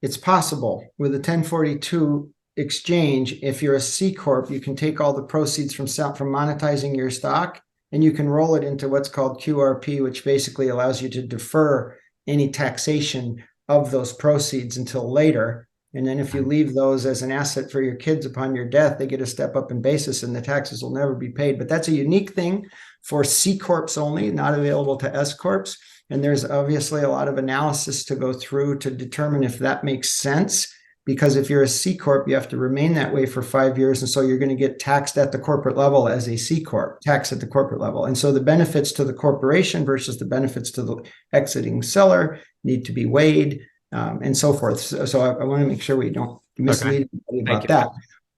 It's possible with a 1042 exchange. If you're a C Corp, you can take all the proceeds from monetizing your stock and you can roll it into what's called QRP, which basically allows you to defer any taxation of those proceeds until later. And then if you leave those as an asset for your kids upon your death, they get a step up in basis and the taxes will never be paid. But that's a unique thing for C Corps only, not available to S Corps. And there's obviously a lot of analysis to go through to determine if that makes sense. Because if you're a C Corp, you have to remain that way for 5 years. And so you're going to get taxed at the corporate level as a C Corp, taxed at the corporate level. And so the benefits to the corporation versus the benefits to the exiting seller need to be weighed, and so forth. So I want to make sure we don't mislead anybody about that.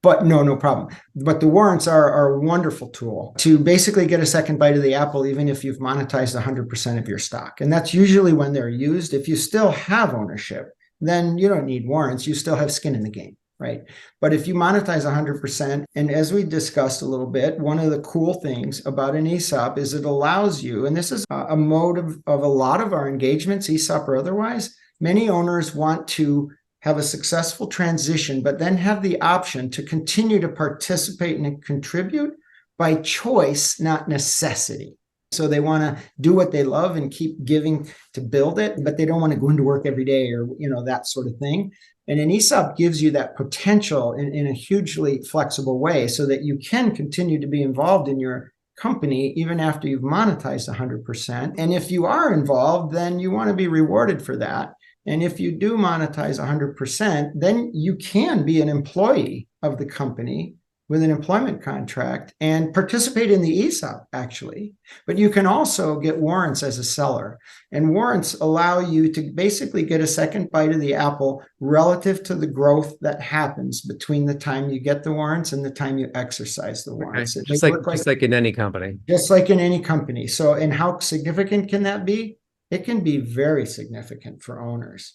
But no problem. But the warrants are a wonderful tool to basically get a second bite of the apple, even if you've monetized 100% of your stock. And that's usually when they're used. If you still have ownership, then you don't need warrants. You still have skin in the game, right? But if you monetize 100%, and as we discussed a little bit, one of the cool things about an ESOP is it allows you, and this is a mode of a lot of our engagements, ESOP or otherwise, many owners want to have a successful transition, but then have the option to continue to participate and contribute by choice, not necessity. So they want to do what they love and keep giving to build it, but they don't want to go into work every day or, that sort of thing. And an ESOP gives you that potential in a hugely flexible way so that you can continue to be involved in your company even after you've monetized 100%. And if you are involved, then you want to be rewarded for that. And if you do monetize 100%, then you can be an employee of the company with an employment contract and participate in the ESOP, actually. But you can also get warrants as a seller. And warrants allow you to basically get a second bite of the apple relative to the growth that happens between the time you get the warrants and the time you exercise the warrants.
Okay. Just like in any company.
Just like in any company. So, and how significant can that be? It can be very significant for owners.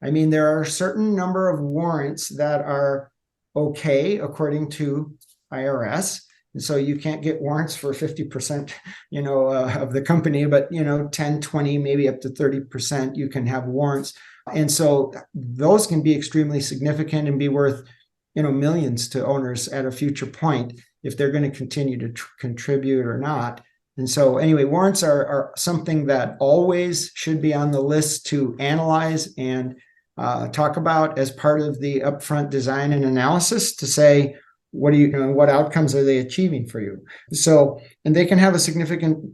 I mean, there are a certain number of warrants that are okay according to IRS. And so you can't get warrants for 50%, of the company, but, 10, 20, maybe up to 30%, you can have warrants. And so those can be extremely significant and be worth, millions to owners at a future point if they're going to continue to contribute or not. And so anyway, warrants are something that always should be on the list to analyze and talk about as part of the upfront design and analysis to say, what outcomes are they achieving for you? So, and they can have a significant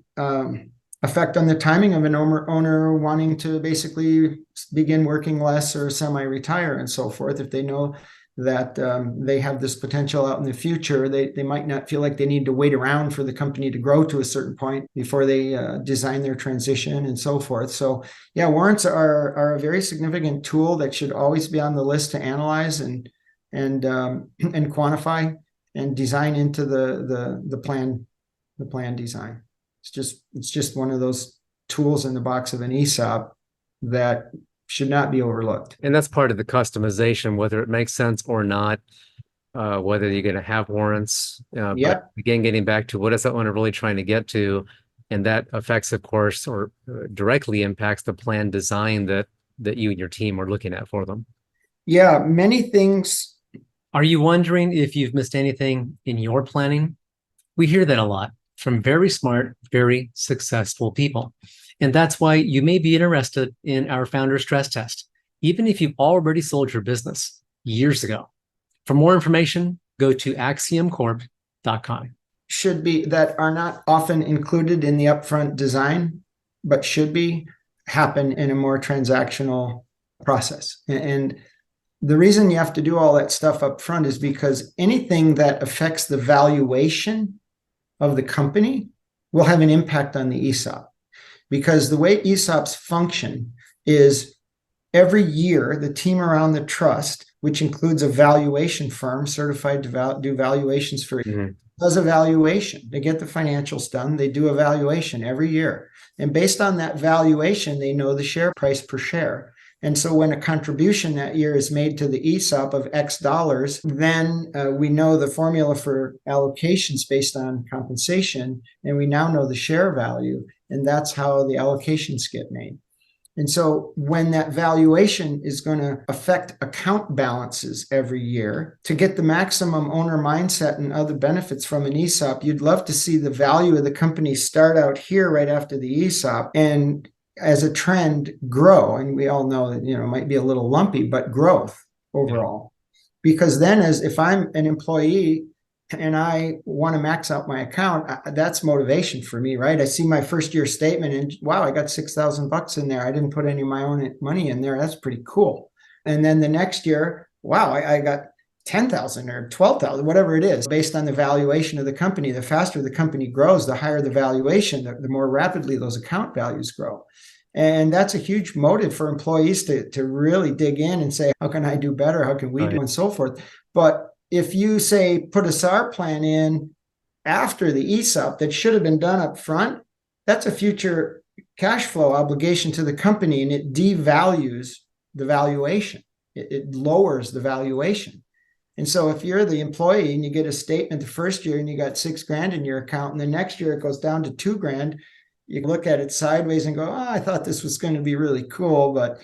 effect on the timing of an owner wanting to basically begin working less or semi-retire and so forth. If they know that they have this potential out in the future, they might not feel like they need to wait around for the company to grow to a certain point before they design their transition and so forth. So yeah, warrants are a very significant tool that should always be on the list to analyze and quantify and design into the plan design. It's just one of those tools in the box of an ESOP that should not be overlooked.
And that's part of the customization, whether it makes sense or not, whether you're going to have warrants. But again, getting back to what is that owner really trying to get to, and that affects, of course, or directly impacts the plan design that you and your team are looking at for them.
Yeah, many things.
Are you wondering if you've missed anything in your planning? We hear that a lot from very smart, very successful people. And that's why you may be interested in our founder stress test, even if you've already sold your business years ago. For more information, go to axiomcorp.com.
Should be that are not often included in the upfront design, but should be happen in a more transactional process. And the reason you have to do all that stuff up front is because anything that affects the valuation of the company will have an impact on the ESOP. Because the way ESOPs function is every year, the team around the trust, which includes a valuation firm certified to do valuations for does a valuation. They get the financials done. They do a valuation every year. And based on that valuation, they know the share price per share. And so when a contribution that year is made to the ESOP of X dollars, then we know the formula for allocations based on compensation, and we now know the share value, and that's how the allocations get made. And so when that valuation is going to affect account balances every year, to get the maximum owner mindset and other benefits from an ESOP, you'd love to see the value of the company start out here right after the ESOP and as a trend grow. And we all know that, it might be a little lumpy, but growth overall. Because then if I'm an employee and I want to max out my account, that's motivation for me, right? I see my first year statement and wow, I got $6,000 in there. I didn't put any of my own money in there. That's pretty cool. And then the next year, wow, I got 10,000 or 12,000, whatever it is, based on the valuation of the company. The faster the company grows, the higher the valuation, the more rapidly those account values grow. And that's a huge motive for employees to really dig in and say, how can I do better? How can we do and so forth? But if you say put a SAR plan in after the ESOP that should have been done up front, that's a future cash flow obligation to the company, and it devalues the valuation. It lowers the valuation. And so if you're the employee and you get a statement the first year and you got $6,000 in your account, and the next year it goes down to $2,000, you look at it sideways and go, I thought this was going to be really cool, but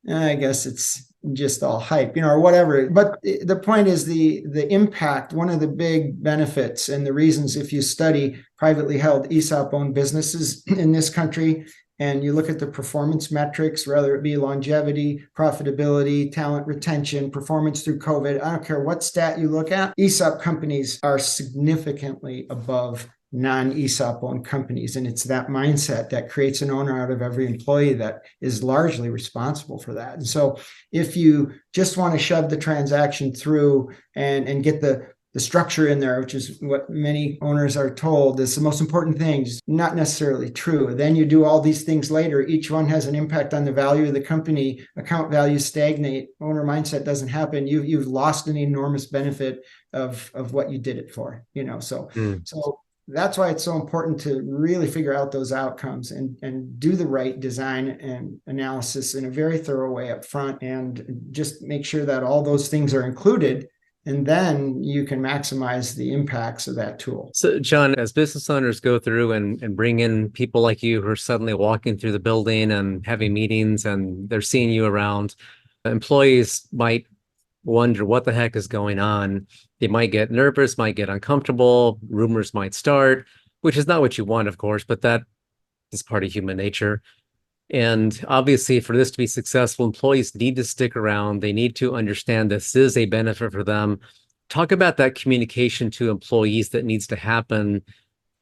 I guess it's just all hype, or whatever. But the point is the impact, one of the big benefits and the reasons, if you study privately held ESOP-owned businesses in this country, and you look at the performance metrics, whether it be longevity, profitability, talent retention, performance through COVID, I don't care what stat you look at, ESOP companies are significantly above non-ESOP owned companies. And it's that mindset that creates an owner out of every employee that is largely responsible for that. And so if you just want to shove the transaction through and get the structure in there, which is what many owners are told is the most important thing, is not necessarily true. Then you do all these things later. Each one has an impact on the value of the company. Account values stagnate. Owner mindset doesn't happen. You've lost an enormous benefit of what you did it for. So that's why it's so important to really figure out those outcomes and do the right design and analysis in a very thorough way up front, and just make sure that all those things are included. And then you can maximize the impacts of that tool.
So, John, as business owners go through and bring in people like you who are suddenly walking through the building and having meetings and they're seeing you around, employees might wonder what the heck is going on. They might get nervous, might get uncomfortable, rumors might start, which is not what you want, of course, but that is part of human nature. And obviously, for this to be successful, employees need to stick around. They need to understand this is a benefit for them. Talk about that communication to employees that needs to happen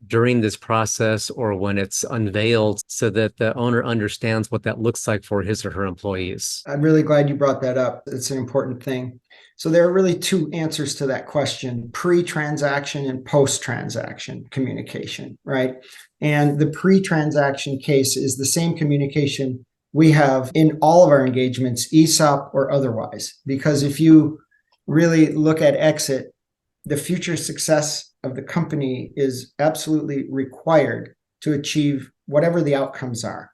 during this process or when it's unveiled, so that the owner understands what that looks like for his or her employees.
I'm really glad you brought that up. It's an important thing. So there are really two answers to that question: pre-transaction and post-transaction communication, right? And the pre-transaction case is the same communication we have in all of our engagements, ESOP or otherwise. Because if you really look at exit, the future success of the company is absolutely required to achieve whatever the outcomes are,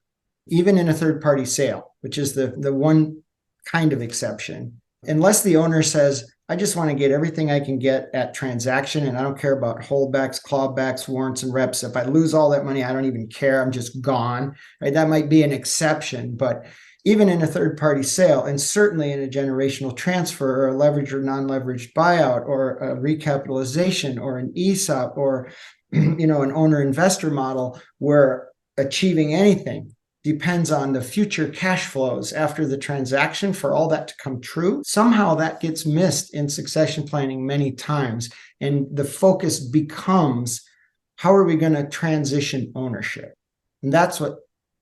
even in a third-party sale, which is the one kind of exception. Unless the owner says, I just want to get everything I can get at transaction, and I don't care about holdbacks, clawbacks, warrants, and reps. If I lose all that money, I don't even care. I'm just gone. Right? That might be an exception, but even in a third-party sale, and certainly in a generational transfer or a leveraged or non-leveraged buyout or a recapitalization or an ESOP or an owner-investor model, where achieving anything depends on the future cash flows after the transaction for all that to come true. Somehow that gets missed in succession planning many times. And the focus becomes, how are we going to transition ownership? And that's what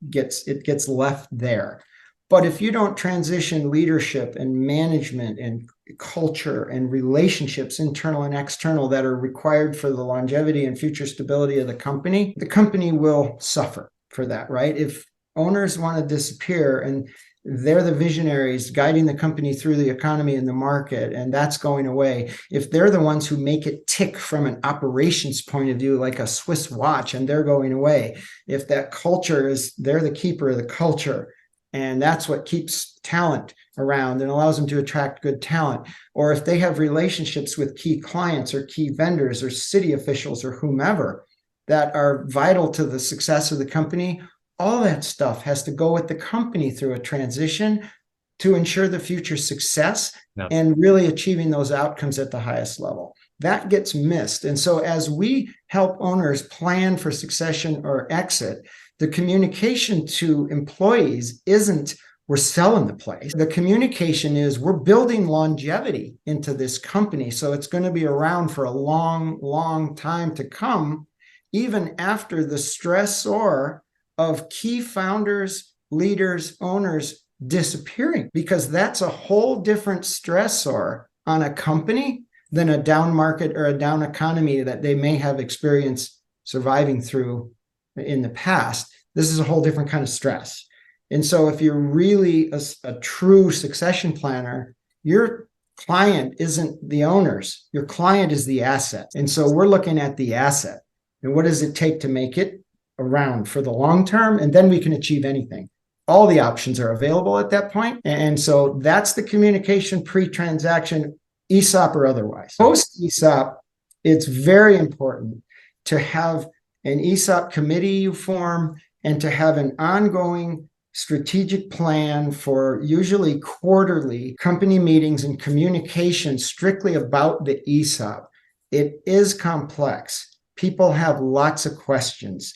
gets left there. But if you don't transition leadership and management and culture and relationships, internal and external, that are required for the longevity and future stability of the company will suffer for that, right? If owners want to disappear and they're the visionaries guiding the company through the economy and the market, and that's going away, if they're the ones who make it tick from an operations point of view, like a Swiss watch, and they're going away, if that culture is, they're the keeper of the culture, and that's what keeps talent around and allows them to attract good talent. Or if they have relationships with key clients or key vendors or city officials or whomever that are vital to the success of the company, all that stuff has to go with the company through a transition to ensure the future success and really achieving those outcomes at the highest level. That gets missed. And so as we help owners plan for succession or exit, the communication to employees isn't, we're selling the place. The communication is, we're building longevity into this company. So it's going to be around for a long, long time to come, even after the stressor of key founders, leaders, owners disappearing, because that's a whole different stressor on a company than a down market or a down economy that they may have experienced surviving through in the past. This is a whole different kind of stress. And so if you're really a true succession planner, your client isn't the owners. Your client is the asset. And so we're looking at the asset. And what does it take to make it around for the long term? And then we can achieve anything. All the options are available at that point. And so that's the communication pre-transaction, ESOP or otherwise. Post-ESOP, it's very important to have an ESOP committee you form and to have an ongoing strategic plan for usually quarterly company meetings and communication strictly about the ESOP. It is complex. People have lots of questions,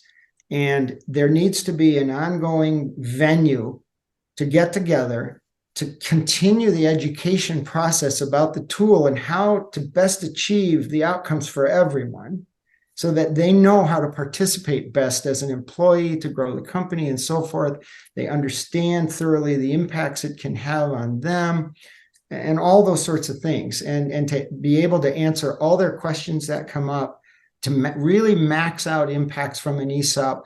and there needs to be an ongoing venue to get together to continue the education process about the tool and how to best achieve the outcomes for everyone, so that they know how to participate best as an employee to grow the company and so forth. They understand thoroughly the impacts it can have on them and all those sorts of things. And to be able to answer all their questions that come up, to really max out impacts from an ESOP,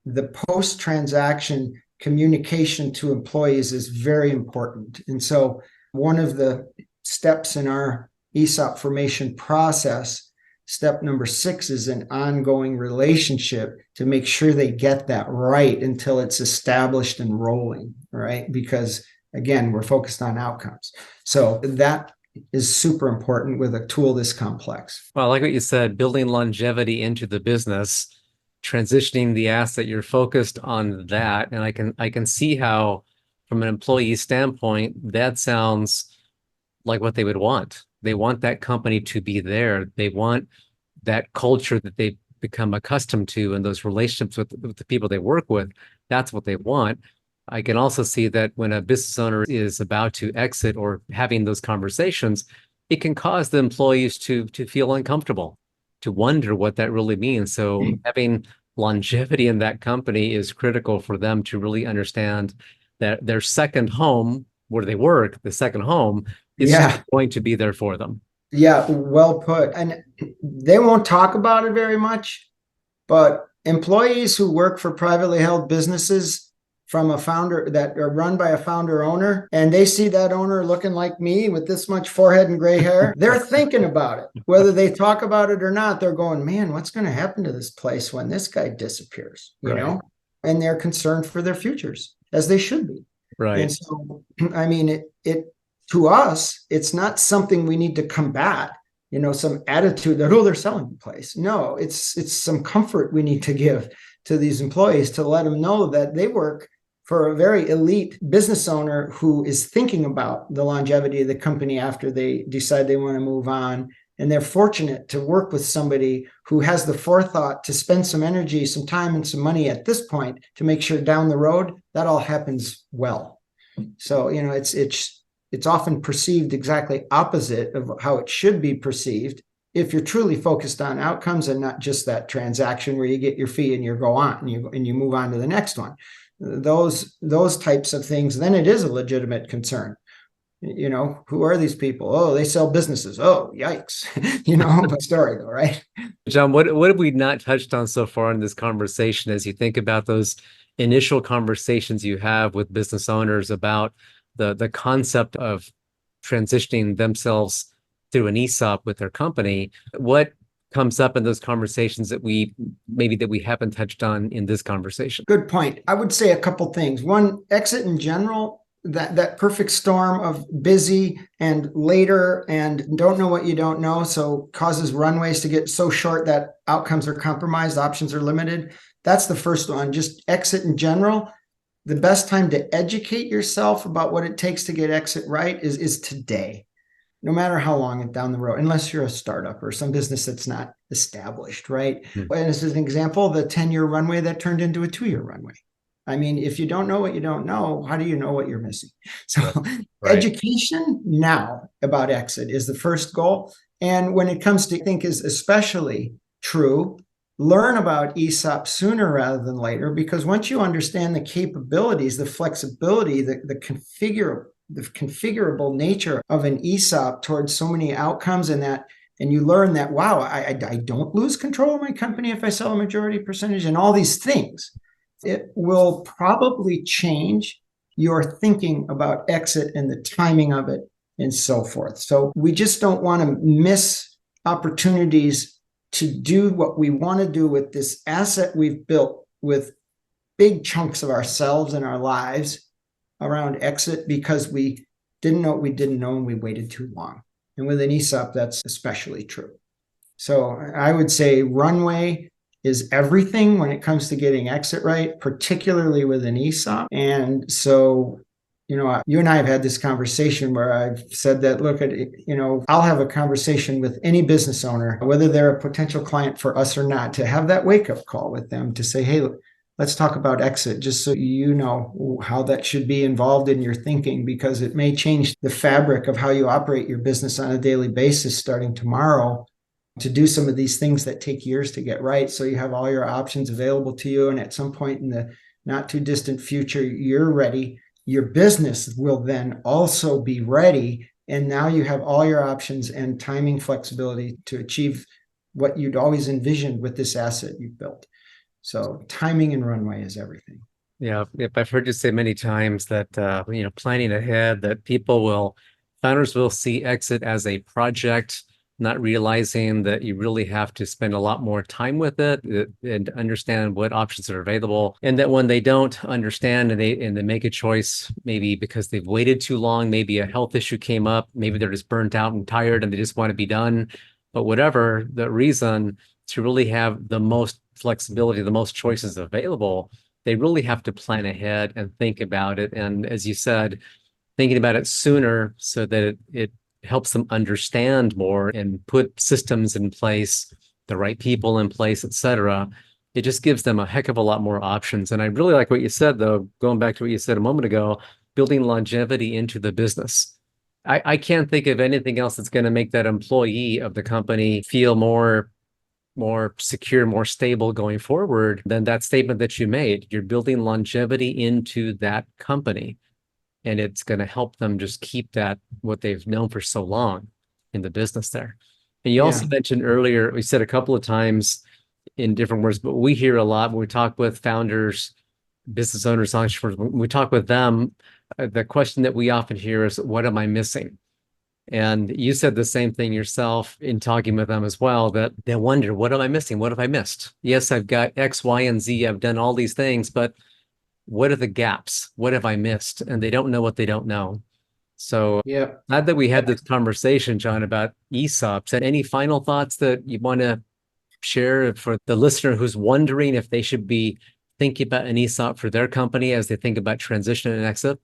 the post-transaction communication to employees is very important. And so one of the steps in our ESOP formation process step number 6 is an ongoing relationship to make sure they get that right until it's established and rolling, right? Because again, we're focused on outcomes. So that is super important with a tool this complex.
Well, I like what you said, building longevity into the business, transitioning the asset, you're focused on that. And I can see how, from an employee standpoint, that sounds like what they would want. They want that company to be there. They want that culture that they become accustomed to and those relationships with the people they work with. That's what they want. I can also see that when a business owner is about to exit or having those conversations, it can cause the employees to feel uncomfortable, to wonder what that really means. So having longevity in that company is critical for them to really understand that their second home, where they work, the second home, is going to be there for them.
Yeah, well put. And they won't talk about it very much, but employees who work for privately held businesses from a founder that are run by a founder owner, and they see that owner looking like me with this much forehead and gray hair, they're thinking about it. Whether they talk about it or not, they're going, man, what's going to happen to this place when this guy disappears, you know? And they're concerned for their futures, as they should be.
Right.
And so, I mean, it to us, it's not something we need to combat, you know, some attitude that, oh, they're selling the place. No, it's some comfort we need to give to these employees to let them know that they work for a very elite business owner who is thinking about the longevity of the company after they decide they want to move on. And they're fortunate to work with somebody who has the forethought to spend some energy, some time, and some money at this point to make sure down the road that all happens well. So, you know, it's often perceived exactly opposite of how it should be perceived if you're truly focused on outcomes and not just that transaction where you get your fee and you go on and you move on to the next one. Those types of things, then it is a legitimate concern. You know, who are these people? Oh, they sell businesses. Oh, yikes. You know, but story though, right?
John, what have we not touched on so far in this conversation as you think about those initial conversations you have with business owners about the concept of transitioning themselves through an ESOP with their company? What comes up in those conversations that we haven't touched on in this conversation?
Good point. I would say a couple things. One, exit in general, that perfect storm of busy and later and don't know what you don't know, so causes runways to get so short that outcomes are compromised, options are limited. That's the first one. Just exit in general. The best time to educate yourself about what it takes to get exit right is today, no matter how long down the road, unless you're a startup or some business that's not established, right? And as an example, the 10-year runway that turned into a 2-year runway. I mean, if you don't know what you don't know, how do you know what you're missing? So education now about exit is the first goal. And when it comes to, I think is especially true, learn about ESOP sooner rather than later, because once you understand the capabilities, the flexibility, the configurable nature of an ESOP towards so many outcomes, and you learn that, wow, I don't lose control of my company if I sell a majority percentage and all these things, it will probably change your thinking about exit and the timing of it and so forth. So we just don't want to miss opportunities to do what we want to do with this asset we've built with big chunks of ourselves and our lives around exit because we didn't know what we didn't know and we waited too long. And with an ESOP, that's especially true. So I would say runway is everything when it comes to getting exit right, particularly with an ESOP. And so, you know, you and I have had this conversation where I've said that, look, I'll have a conversation with any business owner, whether they're a potential client for us or not, to have that wake-up call with them to say, hey, look, let's talk about exit, just so you know how that should be involved in your thinking, because it may change the fabric of how you operate your business on a daily basis starting tomorrow, to do some of these things that take years to get right. So you have all your options available to you. And at some point in the not too distant future, you're ready. Your business will then also be ready. And now you have all your options and timing flexibility to achieve what you'd always envisioned with this asset you've built. So timing and runway is everything.
Yeah, I've heard you say many times that, planning ahead, that founders will see exit as a project not realizing that you really have to spend a lot more time with it and understand what options are available. And that when they don't understand and they make a choice, maybe because they've waited too long, maybe a health issue came up, maybe they're just burnt out and tired and they just want to be done. But whatever the reason, to really have the most flexibility, the most choices available, they really have to plan ahead and think about it. And as you said, thinking about it sooner so that it helps them understand more and put systems in place, the right people in place, et cetera. It just gives them a heck of a lot more options. And I really like what you said, though, going back to what you said a moment ago, building longevity into the business. I can't think of anything else that's going to make that employee of the company feel more secure, more stable going forward than that statement that you made. You're building longevity into that company, and it's going to help them just keep that what they've known for so long in the business there. And you also
Yeah.
mentioned earlier, we said a couple of times in different words, but we hear a lot when we talk with founders, business owners, entrepreneurs, when we talk with them, the question that we often hear is, what am I missing? And you said the same thing yourself in talking with them as well, that they wonder, what am I missing? What have I missed? Yes, I've got X, Y, and Z. I've done all these things, but what are the gaps? What have I missed? And they don't know what they don't know. So
Yeah.
glad that we had this conversation, John, about ESOPs. And any final thoughts that you want to share for the listener who's wondering if they should be thinking about an ESOP for their company as they think about transition and exit?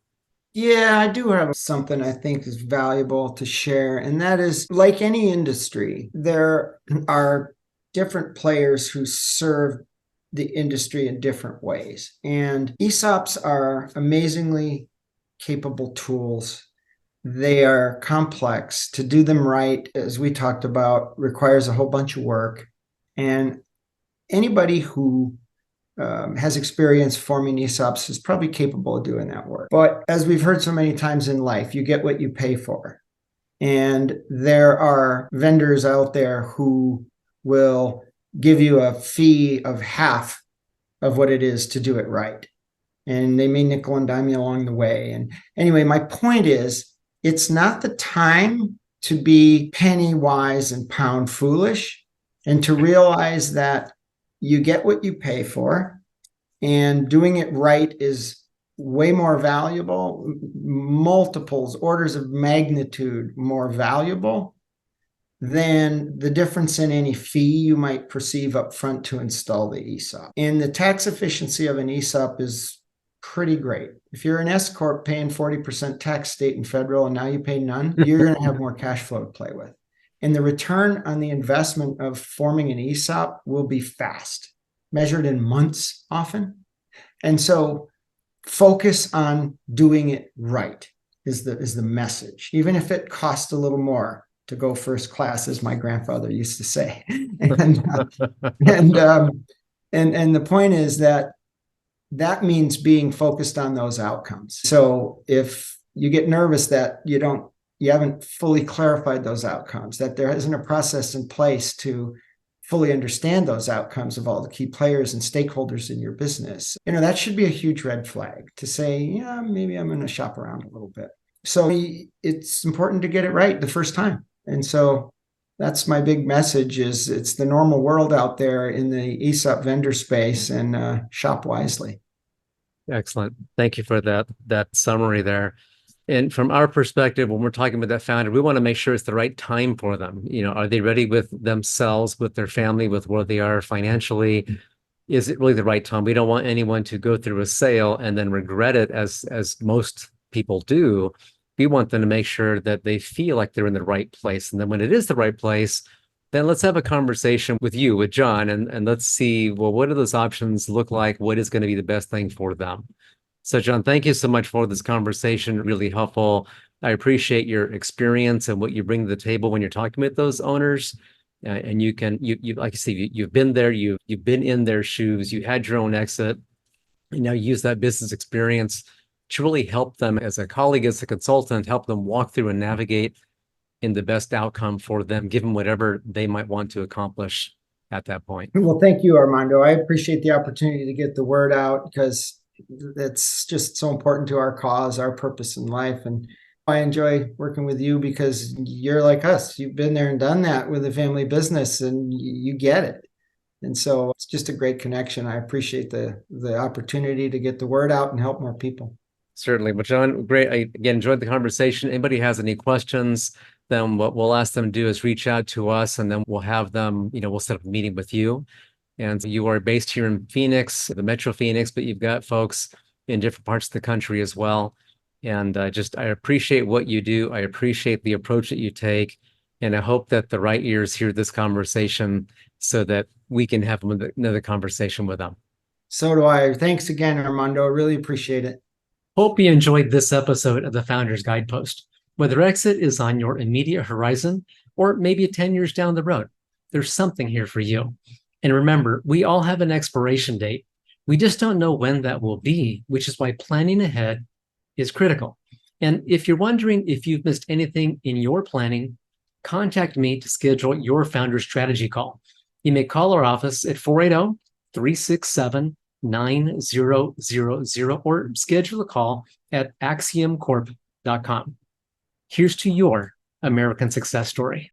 Yeah, I do have something I think is valuable to share, and that is like any industry, there are different players who serve the industry in different ways. And ESOPs are amazingly capable tools. They are complex. To do them right, as we talked about, requires a whole bunch of work. And anybody who has experience forming ESOPs is probably capable of doing that work. But as we've heard so many times in life, you get what you pay for. And there are vendors out there who will give you a fee of half of what it is to do it right. And they may nickel and dime you along the way. And anyway, my point is, it's not the time to be penny wise and pound foolish, and to realize that you get what you pay for, and doing it right is way more valuable, multiples, orders of magnitude more valuable than the difference in any fee you might perceive up front to install the ESOP. And the tax efficiency of an ESOP is pretty great. If you're an S Corp paying 40% tax, state and federal, and now you pay none, you're going to have more cash flow to play with. And the return on the investment of forming an ESOP will be fast, measured in months often. And so focus on doing it right is the message, even if it costs a little more to go first class, as my grandfather used to say. and the point is that means being focused on those outcomes. So if you get nervous that you haven't fully clarified those outcomes, that there isn't a process in place to fully understand those outcomes of all the key players and stakeholders in your business, that should be a huge red flag to say, yeah, maybe I'm going to shop around a little bit. So it's important to get it right the first time. And so that's my big message, is it's the normal world out there in the ESOP vendor space, and shop wisely.
Excellent. Thank you for that summary there. And from our perspective, when we're talking about that founder, we want to make sure it's the right time for them. Are they ready with themselves, with their family, with where they are financially? Is it really the right time? We don't want anyone to go through a sale and then regret it, as most people do. We want them to make sure that they feel like they're in the right place. And then when it is the right place, then let's have a conversation with John, and let's see, well, what do those options look like? What is going to be the best thing for them? So, John, thank you so much for this conversation. Really helpful. I appreciate your experience and what you bring to the table when you're talking with those owners. And you like I say, you've been there, you've been in their shoes, you had your own exit, and now use that business experience to really help them as a colleague, as a consultant, help them walk through and navigate in the best outcome for them, given whatever they might want to accomplish at that point.
Well, thank you, Armando. I appreciate the opportunity to get the word out, because it's just so important to our cause, our purpose in life. And I enjoy working with you because you're like us. You've been there and done that with a family business and you get it. And so it's just a great connection. I appreciate the opportunity to get the word out and help more people.
Certainly. Well, John, great. I again enjoyed the conversation. Anybody has any questions, then what we'll ask them to do is reach out to us and then we'll have them, we'll set up a meeting with you. And you are based here in Phoenix, the Metro Phoenix, but you've got folks in different parts of the country as well. And I appreciate what you do. I appreciate the approach that you take. And I hope that the right ears hear this conversation so that we can have another conversation with them.
So do I. Thanks again, Armando. I really appreciate it.
Hope you enjoyed this episode of the Founder's Guidepost. Whether exit is on your immediate horizon or maybe 10 years down the road, there's something here for you. And remember, we all have an expiration date. We just don't know when that will be, which is why planning ahead is critical. And if you're wondering if you've missed anything in your planning, contact me to schedule your founder strategy call. You may call our office at 480-367-9000 or schedule a call at axiomcorp.com. Here's to your American success story.